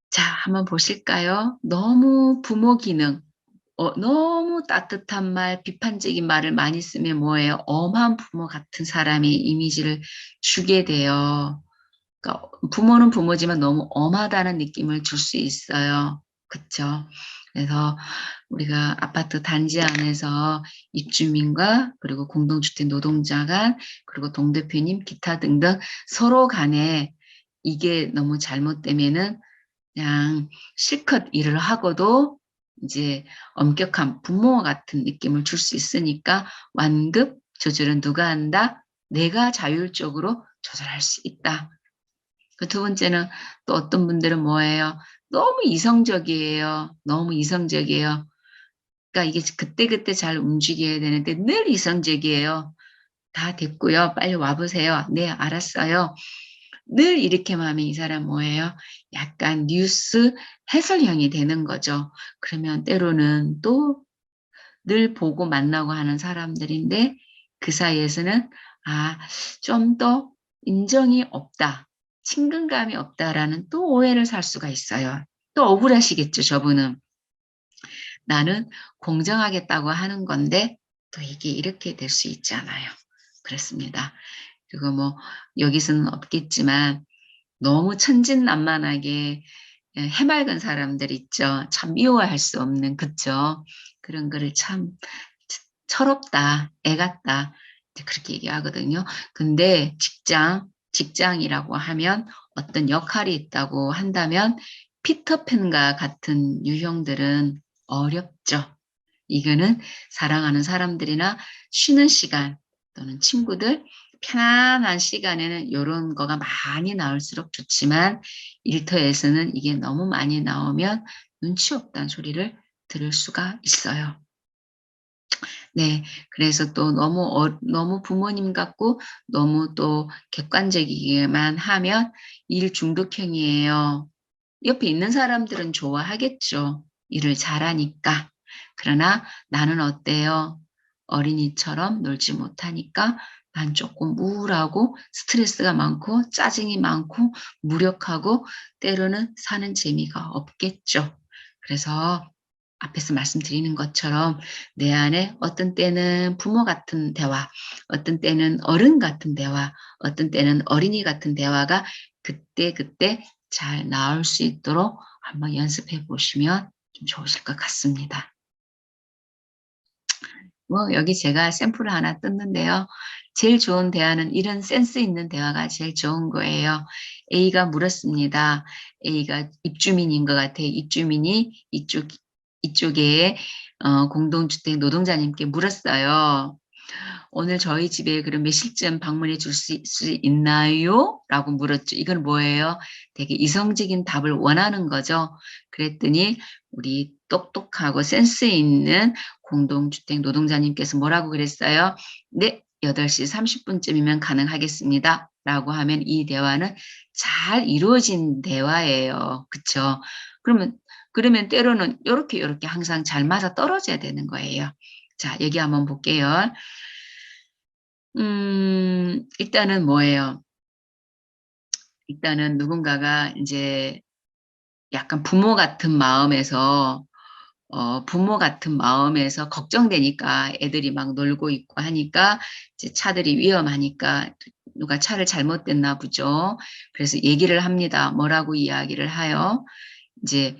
자, 한번 보실까요? 너무 부모 기능, 너무 따뜻한 말, 비판적인 말을 많이 쓰면 뭐예요? 엄한 부모 같은 사람의 이미지를 주게 돼요. 그러니까 부모는 부모지만 너무 엄하다는 느낌을 줄 수 있어요. 그쵸? 그래서 우리가 아파트 단지 안에서 입주민과 그리고 공동주택 노동자 간 그리고 동대표님 기타 등등 서로 간에 이게 너무 잘못되면은 그냥 실컷 일을 하고도 이제 엄격한 부모 같은 느낌을 줄 수 있으니까 완급 조절은 누가 한다? 내가 자율적으로 조절할 수 있다. 그 두 번째는 또 어떤 분들은 뭐예요? 너무 이성적이에요. 너무 이성적이에요. 그러니까 이게 그때그때 잘 움직여야 되는데 늘 이성적이에요. 다 됐고요. 빨리 와보세요. 네, 알았어요. 늘 이렇게만 하면 이 사람 뭐예요? 약간 뉴스 해설형이 되는 거죠. 그러면 때로는 또 늘 보고 만나고 하는 사람들인데 그 사이에서는 좀 더 인정이 없다. 친근감이 없다라는 또 오해를 살 수가 있어요. 또 억울하시겠죠, 저분은. 나는 공정하겠다고 하는 건데 또 이게 이렇게 될 수 있잖아요. 그렇습니다. 그리고 뭐 여기서는 없겠지만 너무 천진난만하게 해맑은 사람들 있죠. 참 미워할 수 없는, 그쵸? 그런 거를 참 철없다, 애 같다, 그렇게 얘기하거든요. 근데 직장이라고 하면 어떤 역할이 있다고 한다면 피터팬과 같은 유형들은 어렵죠. 이거는 사랑하는 사람들이나 쉬는 시간 또는 친구들 편안한 시간에는 이런 거가 많이 나올수록 좋지만 일터에서는 이게 너무 많이 나오면 눈치 없다는 소리를 들을 수가 있어요. 네. 그래서 또 너무 부모님 같고 너무 또 객관적이게만 하면 일 중독형이에요. 옆에 있는 사람들은 좋아하겠죠. 일을 잘하니까. 그러나 나는 어때요? 어린이처럼 놀지 못하니까 난 조금 우울하고 스트레스가 많고 짜증이 많고 무력하고 때로는 사는 재미가 없겠죠. 그래서 앞에서 말씀드리는 것처럼 내 안에 어떤 때는 부모 같은 대화, 어떤 때는 어른 같은 대화, 어떤 때는 어린이 같은 대화가 그때그때 잘 나올 수 있도록 한번 연습해 보시면 좀 좋으실 것 같습니다. 뭐 여기 제가 샘플을 하나 떴는데요. 제일 좋은 대화는 이런 센스 있는 대화가 제일 좋은 거예요. A가 물었습니다. A가 입주민인 것 같아요. 입주민이 이쪽에 공동주택 노동자님께 물었어요. 오늘 저희 집에 그럼 몇 시쯤 방문해 줄 수 있나요? 라고 물었죠. 이건 뭐예요? 되게 이성적인 답을 원하는 거죠. 그랬더니 우리 똑똑하고 센스 있는 공동주택 노동자님께서 뭐라고 그랬어요? 네, 8시 30분쯤이면 가능하겠습니다. 라고 하면 이 대화는 잘 이루어진 대화예요. 그쵸? 그러면 때로는 요렇게 항상 잘 맞아 떨어져야 되는 거예요. 자, 여기 한번 볼게요. 일단은 뭐예요? 일단은 누군가가 이제 약간 부모 같은 마음에서 걱정되니까 애들이 막 놀고 있고 하니까 이제 차들이 위험하니까 누가 차를 잘못됐나 보죠. 그래서 얘기를 합니다. 뭐라고 이야기를 하여 이제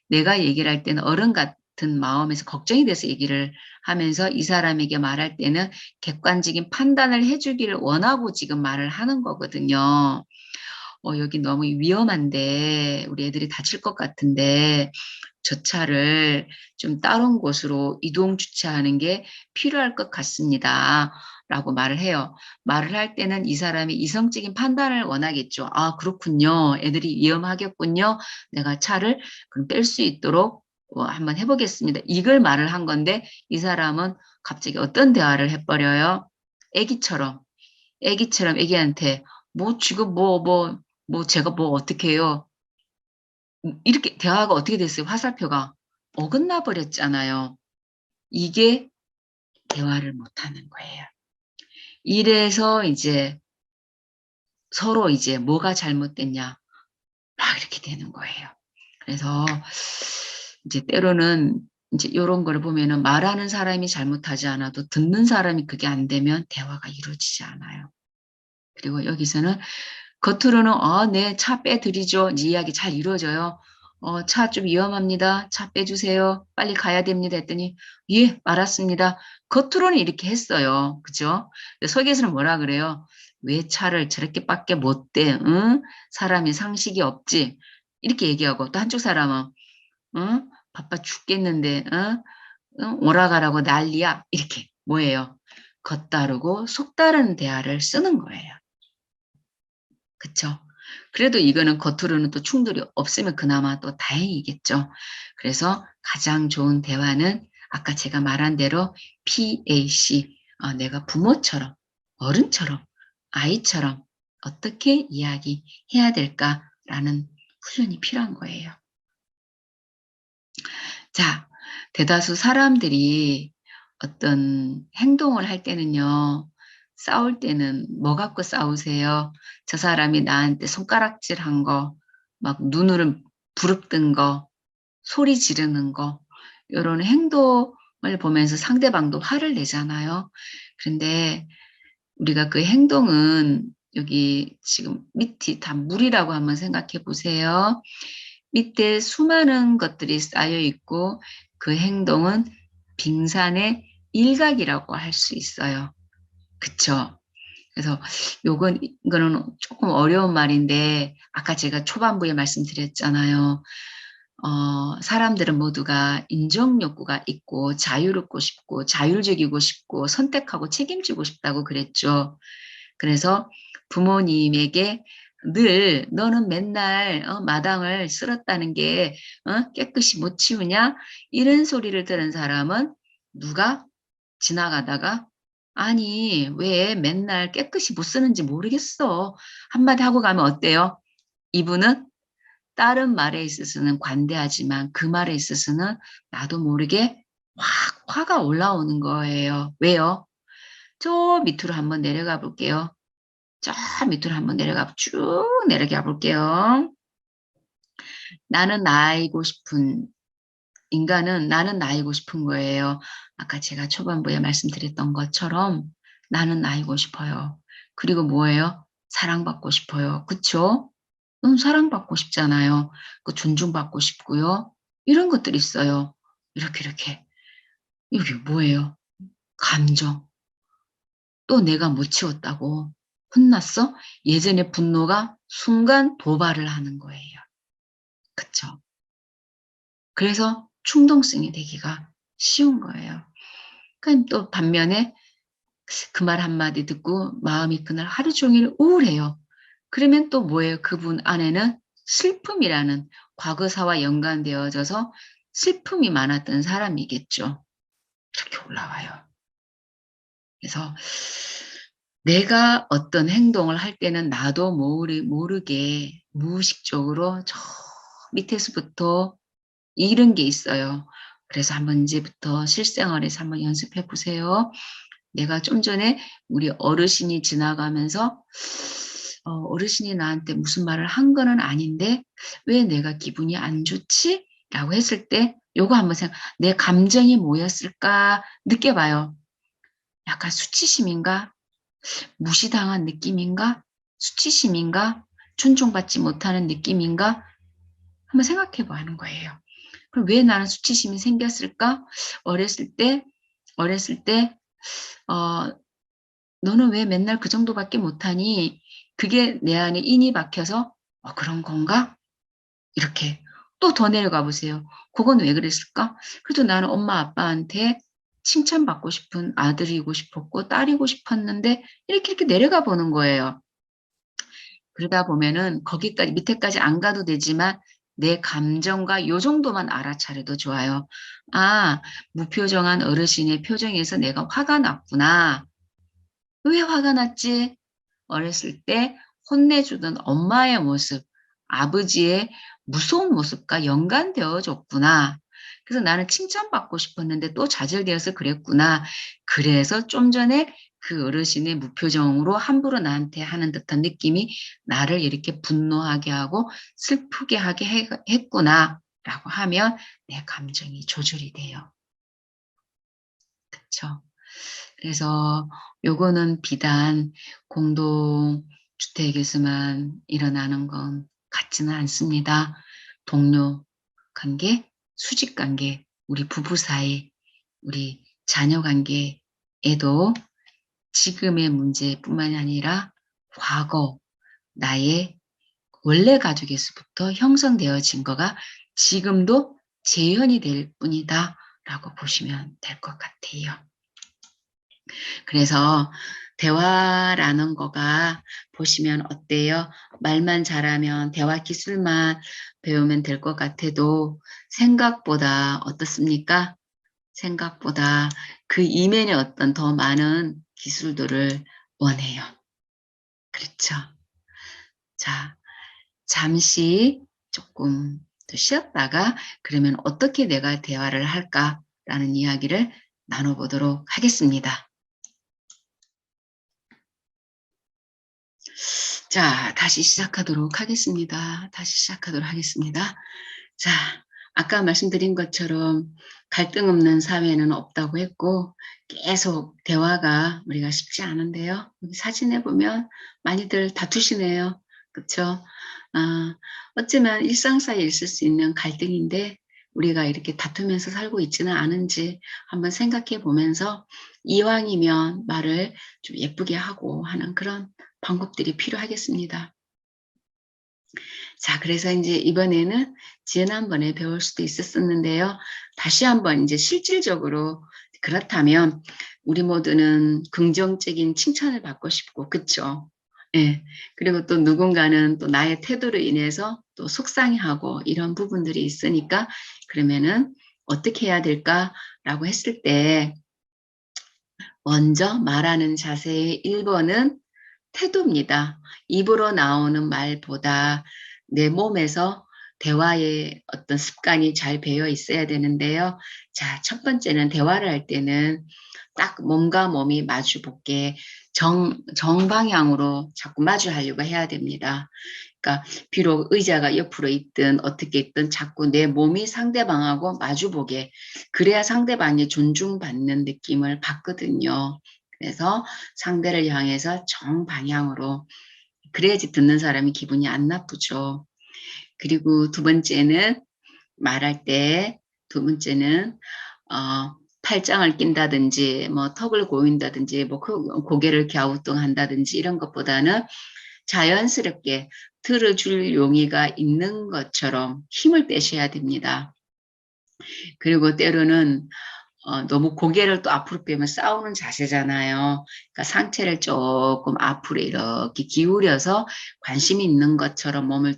내가 얘기를 할 때는 어른 같은 마음에서 걱정이 돼서 얘기를 하면서 이 사람에게 말할 때는 객관적인 판단을 해주기를 원하고 지금 말을 하는 거거든요. 여기 너무 위험한데 우리 애들이 다칠 것 같은데 저 차를 좀 다른 곳으로 이동 주차하는 게 필요할 것 같습니다. 라고 말을 해요. 말을 할 때는 이 사람이 이성적인 판단을 원하겠죠. 아, 그렇군요. 애들이 위험하겠군요. 내가 차를 그럼 뺄 수 있도록 한번 해보겠습니다. 이걸 말을 한 건데 이 사람은 갑자기 어떤 대화를 해버려요? 애기처럼. 애기한테 뭐 지금 뭐 제가 뭐 어떻게 해요? 이렇게 대화가 어떻게 됐어요? 화살표가 어긋나 버렸잖아요. 이게 대화를 못하는 거예요. 이래서 이제 서로 이제 뭐가 잘못됐냐 막 이렇게 되는 거예요. 그래서 이제 때로는 이제 요런 거를 보면은 말하는 사람이 잘못하지 않아도 듣는 사람이 그게 안 되면 대화가 이루어지지 않아요. 그리고 여기서는 겉으로는 네, 차 빼드리죠. 이제 이야기 잘 이루어져요. 차 좀 위험합니다. 차 빼주세요. 빨리 가야 됩니다. 했더니 예, 알았습니다. 겉으로는 이렇게 했어요. 그죠? 근데 속에서는 뭐라 그래요? 왜 차를 저렇게밖에 못 대? 응? 사람이 상식이 없지. 이렇게 얘기하고 또 한쪽 사람은 응? 바빠 죽겠는데 응? 응? 오라가라고 난리야. 이렇게 뭐예요? 겉다르고 속다른 대화를 쓰는 거예요. 그쵸? 그래도 이거는 겉으로는 또 충돌이 없으면 그나마 또 다행이겠죠. 그래서 가장 좋은 대화는 아까 제가 말한 대로 PAC, 내가 부모처럼, 어른처럼, 아이처럼 어떻게 이야기해야 될까라는 훈련이 필요한 거예요. 자, 대다수 사람들이 어떤 행동을 할 때는요, 싸울 때는 뭐 갖고 싸우세요? 저 사람이 나한테 손가락질한 거, 막 눈을 부릅뜬 거, 소리 지르는 거, 이런 행동을 보면서 상대방도 화를 내잖아요. 그런데 우리가 그 행동은 여기 지금 밑이 다 물이라고 한번 생각해 보세요. 밑에 수많은 것들이 쌓여 있고 그 행동은 빙산의 일각이라고 할 수 있어요. 그쵸? 그래서 이거는 조금 어려운 말인데 아까 제가 초반부에 말씀드렸잖아요. 사람들은 모두가 인정 욕구가 있고 자유롭고 싶고 자율적이고 싶고 선택하고 책임지고 싶다고 그랬죠. 그래서 부모님에게 늘 너는 맨날 마당을 쓸었다는 게 깨끗이 못 치우냐? 이런 소리를 들은 사람은 누가 지나가다가 아니 왜 맨날 깨끗이 못 쓰는지 모르겠어. 한마디 하고 가면 어때요? 이분은 다른 말에 있어서는 관대하지만 그 말에 있어서는 나도 모르게 확 화가 올라오는 거예요. 왜요? 저 밑으로 한번 내려가 볼게요. 저 밑으로 한번 내려가 쭉 내려가 볼게요. 나는 나이고 싶은 인간은 나는 나이고 싶은 거예요. 아까 제가 초반부에 말씀드렸던 것처럼 나는 나이고 싶어요. 그리고 뭐예요? 사랑받고 싶어요. 그쵸? 사랑받고 싶잖아요. 그 존중받고 싶고요. 이런 것들이 있어요. 이렇게. 이게 뭐예요? 감정. 또 내가 못 치웠다고 혼났어? 예전에 분노가 순간 도발을 하는 거예요. 그쵸? 그래서 충동성이 되기가 쉬운 거예요. 그럼 또 반면에 그 말 한마디 듣고 마음이 그날 하루 종일 우울해요. 그러면 또 뭐예요? 그분 안에는 슬픔이라는 과거사와 연관되어져서 슬픔이 많았던 사람이겠죠. 이렇게 올라와요. 그래서 내가 어떤 행동을 할 때는 나도 모르게 무의식적으로 저 밑에서부터 이런 게 있어요. 그래서 한번 이제부터 실생활에서 한번 연습해 보세요. 내가 좀 전에 우리 어르신이 지나가면서 어르신이 나한테 무슨 말을 한 거는 아닌데 왜 내가 기분이 안 좋지? 라고 했을 때 요거 한번 내 감정이 뭐였을까 느껴봐요. 약간 수치심인가? 무시당한 느낌인가? 수치심인가? 존중받지 못하는 느낌인가? 한번 생각해 보는 거예요. 그럼 왜 나는 수치심이 생겼을까? 어렸을 때, 어렸을 때, 어, 너는 왜 맨날 그 정도밖에 못하니? 그게 내 안에 인이 박혀서, 그런 건가? 이렇게 또 더 내려가 보세요. 그건 왜 그랬을까? 그래도 나는 엄마 아빠한테 칭찬받고 싶은 아들이고 싶었고 딸이고 싶었는데 이렇게 내려가 보는 거예요. 그러다 보면은 거기까지 밑에까지 안 가도 되지만 내 감정과 요 정도만 알아차려도 좋아요. 아, 무표정한 어르신의 표정에서 내가 화가 났구나. 왜 화가 났지? 어렸을 때 혼내주던 엄마의 모습, 아버지의 무서운 모습과 연관되어 줬구나. 그래서 나는 칭찬받고 싶었는데 또 좌절되어서 그랬구나. 그래서 좀 전에 그 어르신의 무표정으로 함부로 나한테 하는 듯한 느낌이 나를 이렇게 분노하게 하고 슬프게 하게 했구나. 라고 하면 내 감정이 조절이 돼요. 그쵸? 그래서 요거는 비단 공동주택에서만 일어나는 건 같지는 않습니다. 동료 관계, 수직 관계, 우리 부부 사이, 우리 자녀 관계에도 지금의 문제뿐만이 아니라 과거 나의 원래 가족에서부터 형성되어진 거가 지금도 재현이 될 뿐이다 라고 보시면 될 것 같아요. 그래서 대화라는 거가 보시면 어때요? 말만 잘하면 대화 기술만 배우면 될 것 같아도 생각보다 어떻습니까? 생각보다 그 이면에 어떤 더 많은 기술들을 원해요. 그렇죠? 자, 잠시 조금 더 쉬었다가 그러면 어떻게 내가 대화를 할까라는 이야기를 나눠보도록 하겠습니다. 자, 다시 시작하도록 하겠습니다. 다시 시작하도록 하겠습니다. 자, 아까 말씀드린 것처럼 갈등 없는 사회는 없다고 했고 계속 대화가 우리가 쉽지 않은데요. 여기 사진에 보면 많이들 다투시네요. 그쵸? 아, 어쩌면 일상사이에 있을 수 있는 갈등인데 우리가 이렇게 다투면서 살고 있지는 않은지 한번 생각해 보면서 이왕이면 말을 좀 예쁘게 하고 하는 그런 방법들이 필요하겠습니다. 자, 그래서 인제 이번에는 지난번에 배울 수도 있었었는데요. 다시 한번 인제 실질적으로 그렇다면 우리 모두는 긍정적인 칭찬을 받고 싶고 그쵸? 예. 그리고 또 누군가는 또 나의 태도로 인해서 또 속상해하고 이런 부분들이 있으니까 그러면은 '어떻게 해야 될까?'라고 했을 때 먼저 말하는 자세의 1 번은 태도입니다. 입으로 나오는 말보다 내 몸에서 대화의 어떤 습관이 잘 배어 있어야 되는데요. 자, 첫 번째는 대화를 할 때는 딱 몸과 몸이 마주 보게 정방향으로 자꾸 마주하려고 해야 됩니다. 그러니까 비록 의자가 옆으로 있든 어떻게 있든 자꾸 내 몸이 상대방하고 마주 보게, 그래야 상대방이 존중받는 느낌을 받거든요. 그래서 상대를 향해서 정방향으로, 그래야지 듣는 사람이 기분이 안 나쁘죠. 그리고 두 번째는 말할 때, 두 번째는 팔짱을 낀다든지 뭐 턱을 고인다든지 뭐 고개를 갸우뚱한다든지 이런 것보다는 자연스럽게 들어줄 용의가 있는 것처럼 힘을 빼셔야 됩니다. 그리고 때로는 너무 고개를 또 앞으로 빼면 싸우는 자세잖아요. 그러니까 상체를 조금 앞으로 이렇게 기울여서 관심 있는 것처럼 몸을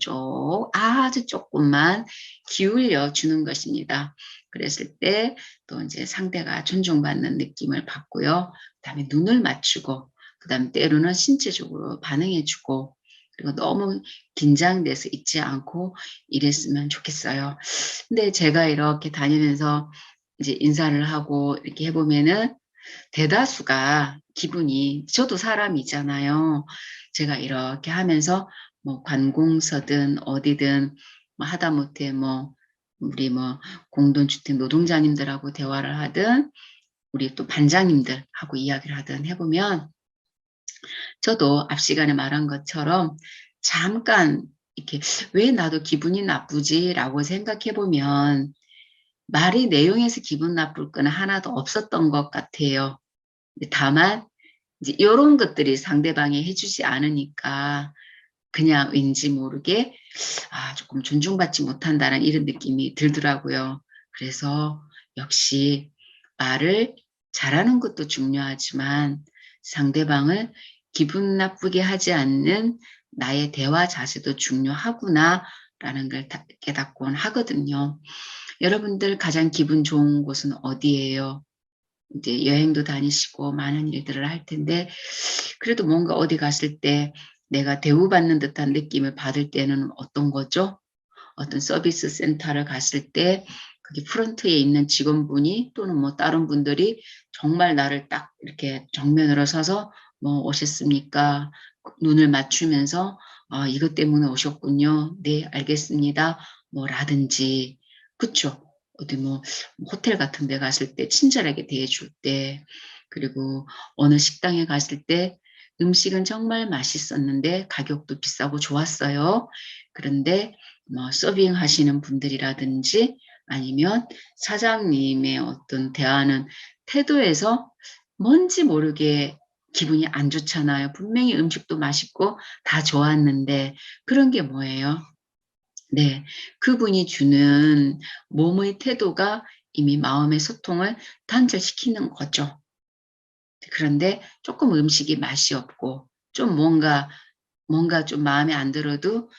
아주 조금만 기울여 주는 것입니다. 그랬을 때 또 이제 상대가 존중받는 느낌을 받고요. 그다음에 눈을 맞추고, 그다음에 때로는 신체적으로 반응해 주고, 그리고 너무 긴장돼서 있지 않고 이랬으면 좋겠어요. 근데 제가 이렇게 다니면서 이제 인사를 하고 이렇게 해 보면은 대다수가 기분이, 저도 사람이잖아요. 제가 이렇게 하면서 뭐 관공서든 어디든 뭐 하다못해 뭐 우리 뭐 공동주택 노동자님들하고 대화를 하든 우리 또 반장님들하고 이야기를 하든 해 보면 저도 앞 시간에 말한 것처럼 잠깐 이렇게 '왜 나도 기분이 나쁘지?'라고 생각해 보면 말의 내용에서 기분 나쁠 건 하나도 없었던 것 같아요. 근데 다만 이제 요런 것들이 상대방이 해 주지 않으니까 그냥 왠지 모르게 '아 조금 존중받지 못한다.'는 이런 느낌이 들더라고요. 그래서 역시 말을 잘하는 것도 중요하지만 상대방을 기분 나쁘게 하지 않는 나의 대화 자세도 중요하구나라는 걸 깨닫곤 하거든요. 여러분들 가장 기분 좋은 곳은 어디예요? 이제 여행도 다니시고 많은 일들을 할 텐데 그래도 뭔가 어디 갔을 때 내가 대우받는 듯한 느낌을 받을 때는 어떤 거죠? 어떤 서비스 센터를 갔을 때 거기 프런트에 있는 직원분이 또는 뭐 다른 분들이 정말 나를 딱 이렇게 정면으로 서서 "뭐 오셨습니까?" 눈을 맞추면서 "아 이것 때문에 오셨군요. 네 알겠습니다." 뭐 라든지. 그쵸. 어디 뭐 호텔 같은 데 갔을 때 친절하게 대해 줄 때, 그리고 어느 식당에 갔을 때 음식은 정말 맛있었는데 가격도 비싸고 좋았어요. 그런데 뭐 서빙하시는 분들이라든지 아니면 사장님의 어떤 대하는 태도에서 뭔지 모르게 기분이 안 좋잖아요. 분명히 음식도 맛있고 다 좋았는데 그런 게 뭐예요? 네. 그분이 주는 몸의 태도가 이미 마음의 소통을 단절시키는 거죠. 그런데 쪼끔 음식이 맛이 없고 좀 뭔가 좀 마음에 안 들어도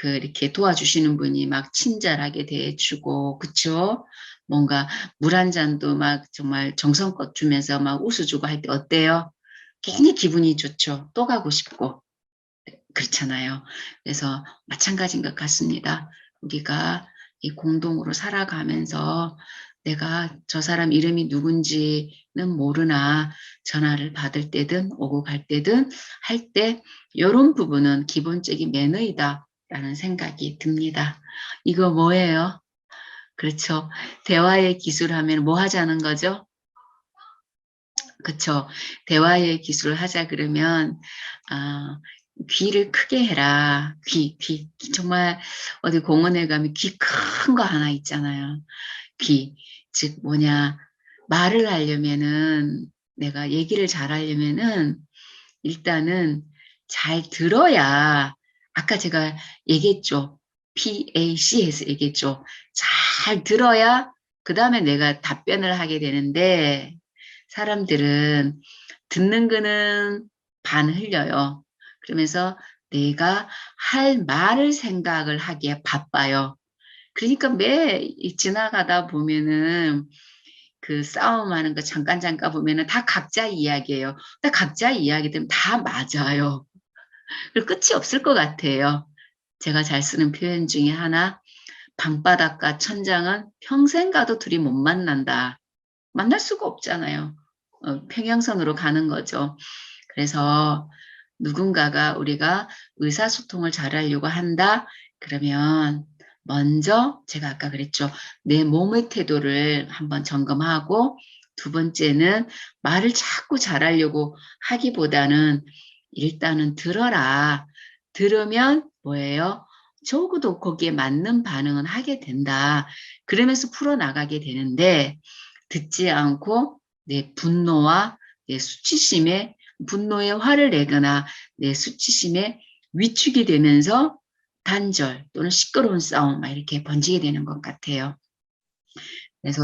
이렇게 도와주시는 분이 막 친절하게 대해 주고 그쵸? 뭔가 물 한 잔도 막 정말 정성껏 주면서 막 웃어 주고 할 때 어때요? 괜히 기분이 좋죠. 또 가고 싶고. 그렇잖아요. 그래서 마찬가지인 것 같습니다. 우리가 이 공동으로 살아가면서 내가 저 사람 이름이 누군지는 모르나 전화를 받을 때든 오고 갈 때든 할 때 요런 부분은 기본적인 매너이다라는 생각이 듭니다. 이거 뭐예요? 그렇죠. 대화의 기술 하면 뭐 하자는 거죠? 그쵸. 대화의 기술을 하자 그러면, 아, 귀를 크게 해라. 귀. 정말 어디 공원에 가면 귀 큰 거 하나 있잖아요. 귀. 즉, 뭐냐. 말을 하려면은, 내가 얘기를 잘 하려면은, 일단은 잘 들어야, 아까 제가 얘기했죠. PAC에서 얘기했죠. 잘 들어야, 그 다음에 내가 답변을 하게 되는데, 사람들은 듣는 거는 반 흘려요. 그러면서 내가 할 말을 생각을 하기에 바빠요. 그러니까 매 지나가다 보면은 그 싸움하는 거 잠깐 보면은 다 각자 이야기예요. 다 각자 이야기들은 다 맞아요. 그리고 끝이 없을 것 같아요. 제가 잘 쓰는 표현 중에 하나, 방바닥과 천장은 평생 가도 둘이 못 만난다. 만날 수가 없잖아요. 평행선으로 가는 거죠. 그래서 누군가가 우리가 의사소통을 잘하려고 한다. 그러면 먼저 제가 아까 그랬죠. 내 몸의 태도를 한번 점검하고 두 번째는 말을 자꾸 잘하려고 하기보다는 일단은 들어라. 들으면 뭐예요? 적어도 거기에 맞는 반응은 하게 된다. 그러면서 풀어나가게 되는데 듣지 않고 내 분노와 내 수치심에 분노에 화를 내거나 내 수치심에 위축이 되면서 단절 또는 시끄러운 싸움 막 이렇게 번지게 되는 것 같아요. 그래서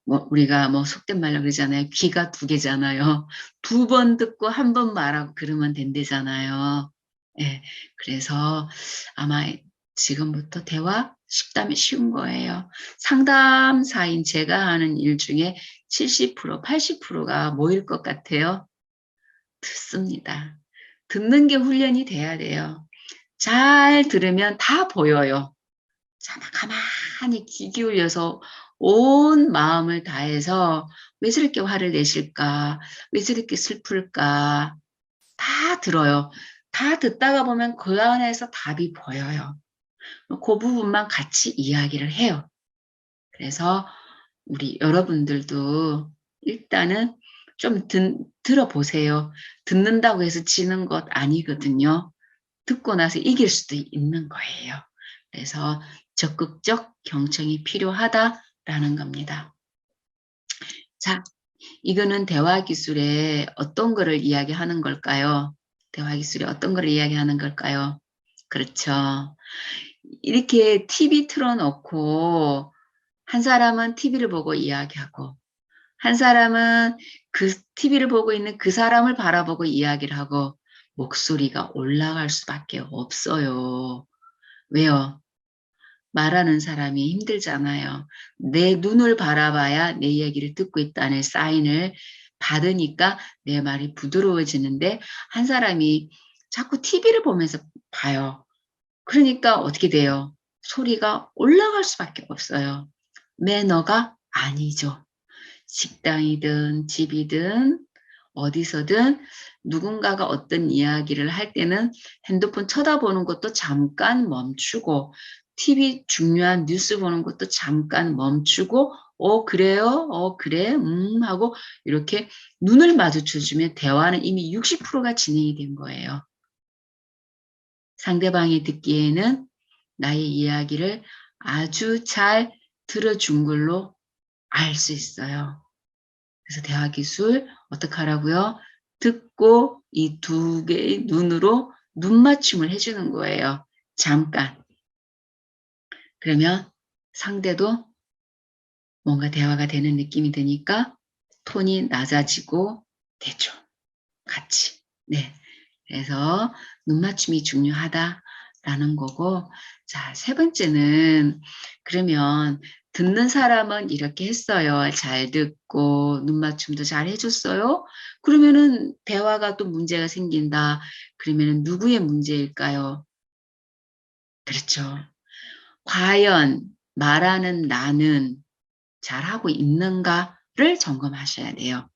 뭐 우리가 뭐 속된 말로 그러잖아요. 귀가 두 개잖아요. 두 번 듣고 한 번 말하고 그러면 된대잖아요. 예. 그래서 아마 지금부터 대화 쉽다면 쉬운 거예요. 상담사인 제가 하는 일 중에 70%, 80%가 뭐일 것 같아요? 듣습니다. 듣는 게 훈련이 돼야 돼요. 잘 들으면 다 보여요. 자, 가만히 귀 기울여서 온 마음을 다해서 왜 저렇게 화를 내실까? 왜 저렇게 슬플까? 다 들어요. 다 듣다가 보면 그 안에서 답이 보여요. 그 부분만 같이 이야기를 해요. 그래서 우리 여러분들도 일단은 좀 들어보세요. 듣는다고 해서 지는 것 아니거든요. 듣고 나서 이길 수도 있는 거예요. 그래서 적극적 경청이 필요하다라는 겁니다. 자, 이거는 대화 기술에 어떤 거를 이야기하는 걸까요? 대화 기술에 어떤 거를 이야기하는 걸까요? 그렇죠. 이렇게 TV 틀어놓고 한 사람은 TV를 보고 이야기하고 한 사람은 그 TV를 보고 있는 그 사람을 바라보고 이야기를 하고 목소리가 올라갈 수밖에 없어요. 왜요? 말하는 사람이 힘들잖아요. 내 눈을 바라봐야 내 이야기를 듣고 있다는 사인을 받으니까 내 말이 부드러워지는데 한 사람이 자꾸 TV를 보면서 봐요. 그러니까 어떻게 돼요? 소리가 올라갈 수밖에 없어요. 매너가 아니죠. 식당이든 집이든 어디서든 누군가가 어떤 이야기를 할 때는 핸드폰 쳐다보는 것도 잠깐 멈추고 TV 중요한 뉴스 보는 것도 잠깐 멈추고 그래요? 그래? 하고 이렇게 눈을 마주쳐주면 대화는 이미 60%가 진행이 된 거예요. 상대방이 듣기에는 나의 이야기를 아주 잘 들어준 걸로 알 수 있어요. 그래서 대화 기술 어떻게 하라고요? 듣고 이 두 개의 눈으로 눈 맞춤을 해주는 거예요. 잠깐. 그러면 상대도 뭔가 대화가 되는 느낌이 드니까 톤이 낮아지고 되죠. 같이. 네. 그래서 눈 맞춤이 중요하다라는 거고, 자, 세 번째는 그러면 듣는 사람은 이렇게 했어요. 잘 듣고 눈 맞춤도 잘 해줬어요. 그러면은 대화가 또 문제가 생긴다. 그러면은 누구의 문제일까요? 그렇죠. 과연 말하는 나는 잘하고 있는가를 점검하셔야 돼요.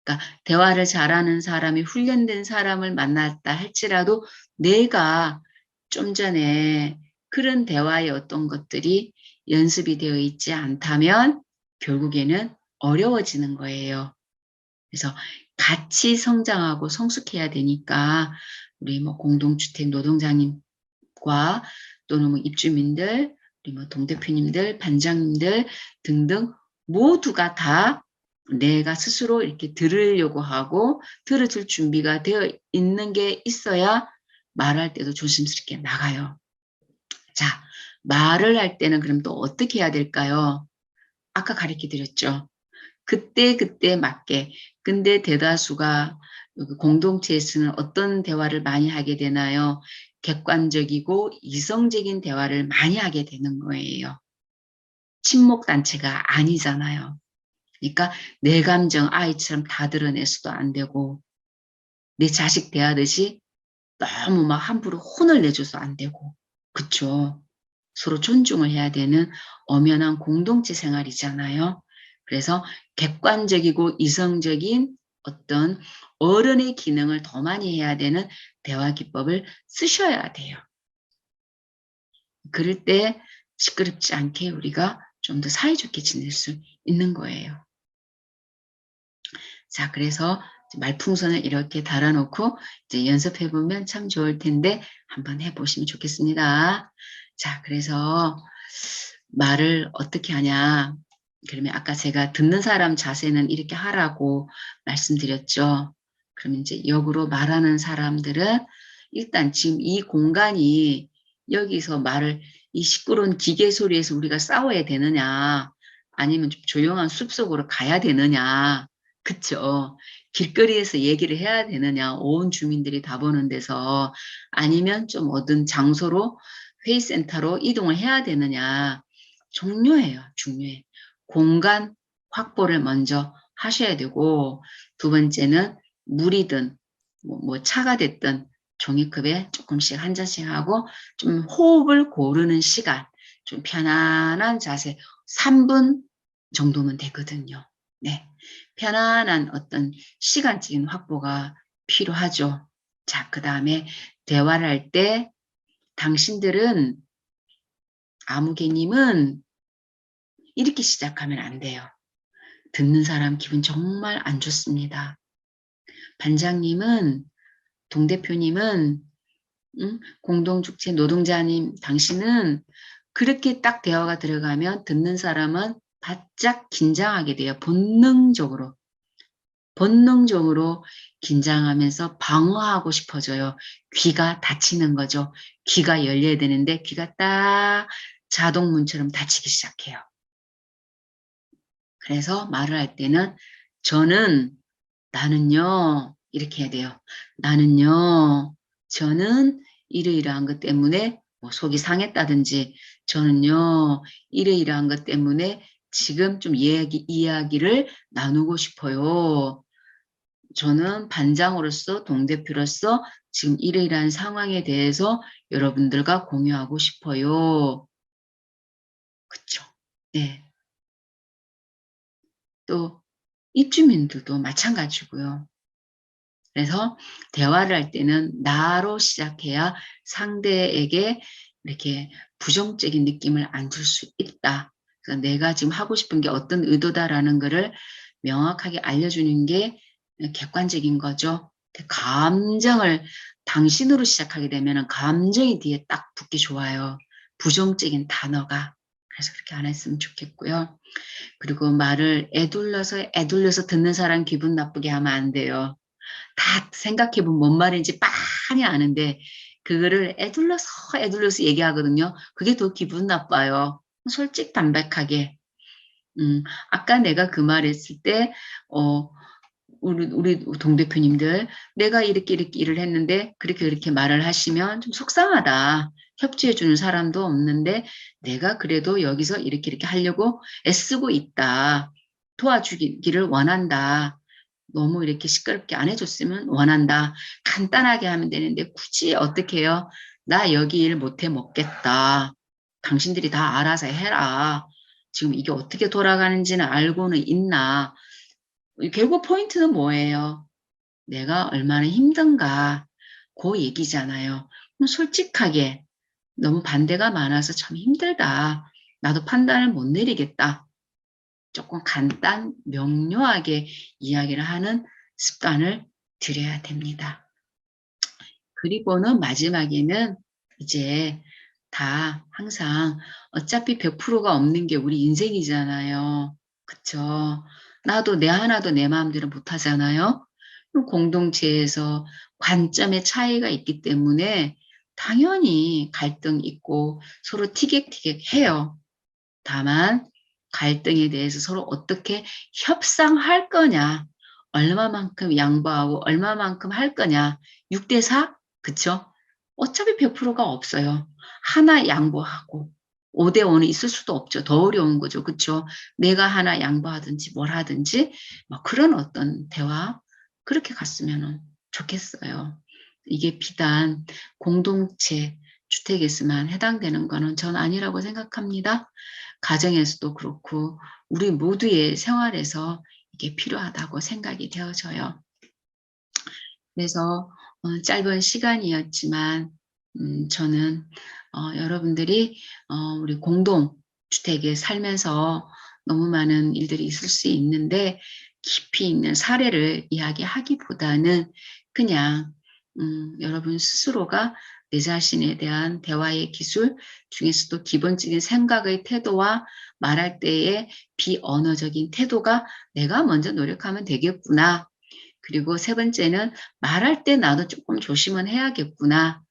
그러니까 대화를 잘하는 사람이 훈련된 사람을 만났다 할지라도 내가 좀 전에 그런 대화의 어떤 것들이 연습이 되어 있지 않다면 결국에는 어려워지는 거예요. 그래서 같이 성장하고 성숙해야 되니까 우리 뭐 공동주택 노동자님과 또는 뭐 입주민들, 우리 뭐 동대표님들, 반장님들 등등 모두가 다 내가 스스로 이렇게 들으려고 하고 들어줄 준비가 되어 있는 게 있어야 말할 때도 조심스럽게 나가요. 자, 말을 할 때는 그럼 또 어떻게 해야 될까요? 아까 가르쳐 드렸죠. 그때그때 맞게. 근데 대다수가 여기 공동체에서는 어떤 대화를 많이 하게 되나요? 객관적이고 이성적인 대화를 많이 하게 되는 거예요. 친목단체가 아니잖아요. 그러니까 내 감정 아이처럼 다 드러내서도 안 되고 내 자식 대하듯이 너무 막 함부로 혼을 내줘서 안 되고 그쵸? 서로 존중을 해야 되는 엄연한 공동체 생활이잖아요. 그래서 객관적이고 이성적인 어떤 어른의 기능을 더 많이 해야 되는 대화 기법을 쓰셔야 돼요. 그럴 때 시끄럽지 않게 우리가 좀 더 사이좋게 지낼 수 있는 거예요. 자, 그래서 말풍선을 이렇게 달아놓고 이제 연습해 보면 참 좋을 텐데 한번 해 보시면 좋겠습니다. 자, 그래서 말을 어떻게 하냐. 그러면 아까 제가 듣는 사람 자세는 이렇게 하라고 말씀드렸죠. 그러면 이제 역으로 말하는 사람들은 일단 지금 이 공간이 여기서 말을 이 시끄러운 기계 소리에서 우리가 싸워야 되느냐, 아니면 좀 조용한 숲속으로 가야 되느냐, 그쵸? 길거리에서 얘기를 해야 되느냐, 온 주민들이 다 보는 데서, 아니면 좀 어떤 장소로 회의센터로 이동을 해야 되느냐, 중요해요, 중요해. 공간 확보를 먼저 하셔야 되고, 두 번째는 물이든 뭐 차가 됐든 종이컵에 조금씩 한 잔씩 하고 좀 호흡을 고르는 시간, 좀 편안한 자세 3분 정도면 되거든요. 네. 편안한 어떤 시간적인 확보가 필요하죠. 자, 그 다음에 대화를 할 때 당신들은 아무개님은 이렇게 시작하면 안 돼요. 듣는 사람 기분 정말 안 좋습니다. 반장님은, 동대표님은, 공동주체 노동자님, 당신은 그렇게 딱 대화가 들어가면 듣는 사람은 바짝 긴장하게 돼요. 본능적으로. 본능적으로 긴장하면서 방어하고 싶어져요. 귀가 닫히는 거죠. 귀가 열려야 되는데 귀가 딱 자동문처럼 닫히기 시작해요. 그래서 말을 할 때는 저는, 나는요, 이렇게 해야 돼요. 나는요, 저는 이러이러한 것 때문에 뭐 속이 상했다든지, 저는요, 이러이러한 것 때문에 지금 좀 이야기를 나누고 싶어요. 저는 반장으로서, 동대표로서 지금 이러이러한 상황에 대해서 여러분들과 공유하고 싶어요. 그쵸? 네. 또 입주민들도 마찬가지고요. 그래서 대화를 할 때는 나로 시작해야 상대에게 이렇게 부정적인 느낌을 안 줄 수 있다. 그래서 내가 지금 하고 싶은 게 어떤 의도다라는 거를 명확하게 알려주는 게 객관적인 거죠. 감정을 당신으로 시작하게 되면 감정이 뒤에 딱 붙기 좋아요. 부정적인 단어가. 그래서 그렇게 안 했으면 좋겠고요. 그리고 말을 애둘러서 듣는 사람 기분 나쁘게 하면 안 돼요. 다 생각해보면 뭔 말인지 빤히 아는데 그거를 애둘러서 얘기하거든요. 그게 더 기분 나빠요. 솔직담백하게. 아까 내가 그 말했을 때 우리 동대표님들 내가 이렇게 일을 했는데 그렇게 말을 하시면 좀 속상하다. 협조해 주는 사람도 없는데 내가 그래도 여기서 이렇게 하려고 애쓰고 있다. 도와주기를 원한다. 너무 이렇게 시끄럽게 안 해줬으면 원한다. 간단하게 하면 되는데 굳이 어떻게 해요? 나 여기 일 못해 먹겠다. 당신들이 다 알아서 해라. 지금 이게 어떻게 돌아가는지는 알고는 있나. 결국 포인트는 뭐예요? 내가 얼마나 힘든가. 그 얘기잖아요. 그럼 솔직하게 너무 반대가 많아서 참 힘들다. 나도 판단을 못 내리겠다. 조금 간단, 명료하게 이야기를 하는 습관을 들여야 됩니다. 그리고는 마지막에는 이제 다 항상 어차피 100%가 없는 게 우리 인생이잖아요. 그쵸? 나도 내 하나도 내 마음대로 못 하잖아요. 공동체에서 관점의 차이가 있기 때문에 당연히 갈등 있고 서로 티격태격해요. 다만 갈등에 대해서 서로 어떻게 협상할 거냐, 얼마만큼 양보하고 얼마만큼 할 거냐, 6대 4? 그쵸? 어차피 100%가 없어요. 하나 양보하고 5대 5는 있을 수도 없죠. 더 어려운 거죠. 그쵸? 내가 하나 양보하든지 뭘 하든지 뭐 그런 어떤 대화 그렇게 갔으면 좋겠어요. 이게 비단 공동체 주택에서만 해당되는 거는 전 아니라고 생각합니다. 가정에서도 그렇고 우리 모두의 생활에서 이게 필요하다고 생각이 되어져요. 그래서 짧은 시간이었지만 저는 여러분들이 우리 공동주택에 살면서 너무 많은 일들이 있을 수 있는데 깊이 있는 사례를 이야기하기보다는 그냥 여러분 스스로가 내 자신에 대한 대화의 기술 중에서도 기본적인 생각의 태도와 말할 때의 비언어적인 태도가 내가 먼저 노력하면 되겠구나. 그리고 세 번째는 말할 때 나도 조금 조심은 해야겠구나.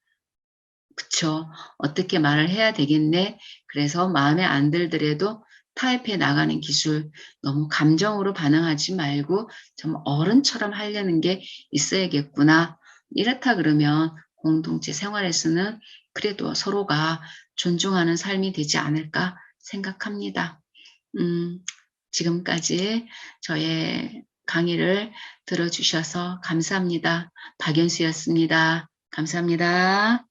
그쵸. 어떻게 말을 해야 되겠네. 그래서 마음에 안 들더라도 타협해 나가는 기술. 너무 감정으로 반응하지 말고 좀 어른처럼 하려는 게 있어야겠구나. 이렇다 그러면 공동체 생활에서는 그래도 서로가 존중하는 삶이 되지 않을까 생각합니다. 음, 지금까지 저의 강의를 들어주셔서 감사합니다. 박연수였습니다. 감사합니다.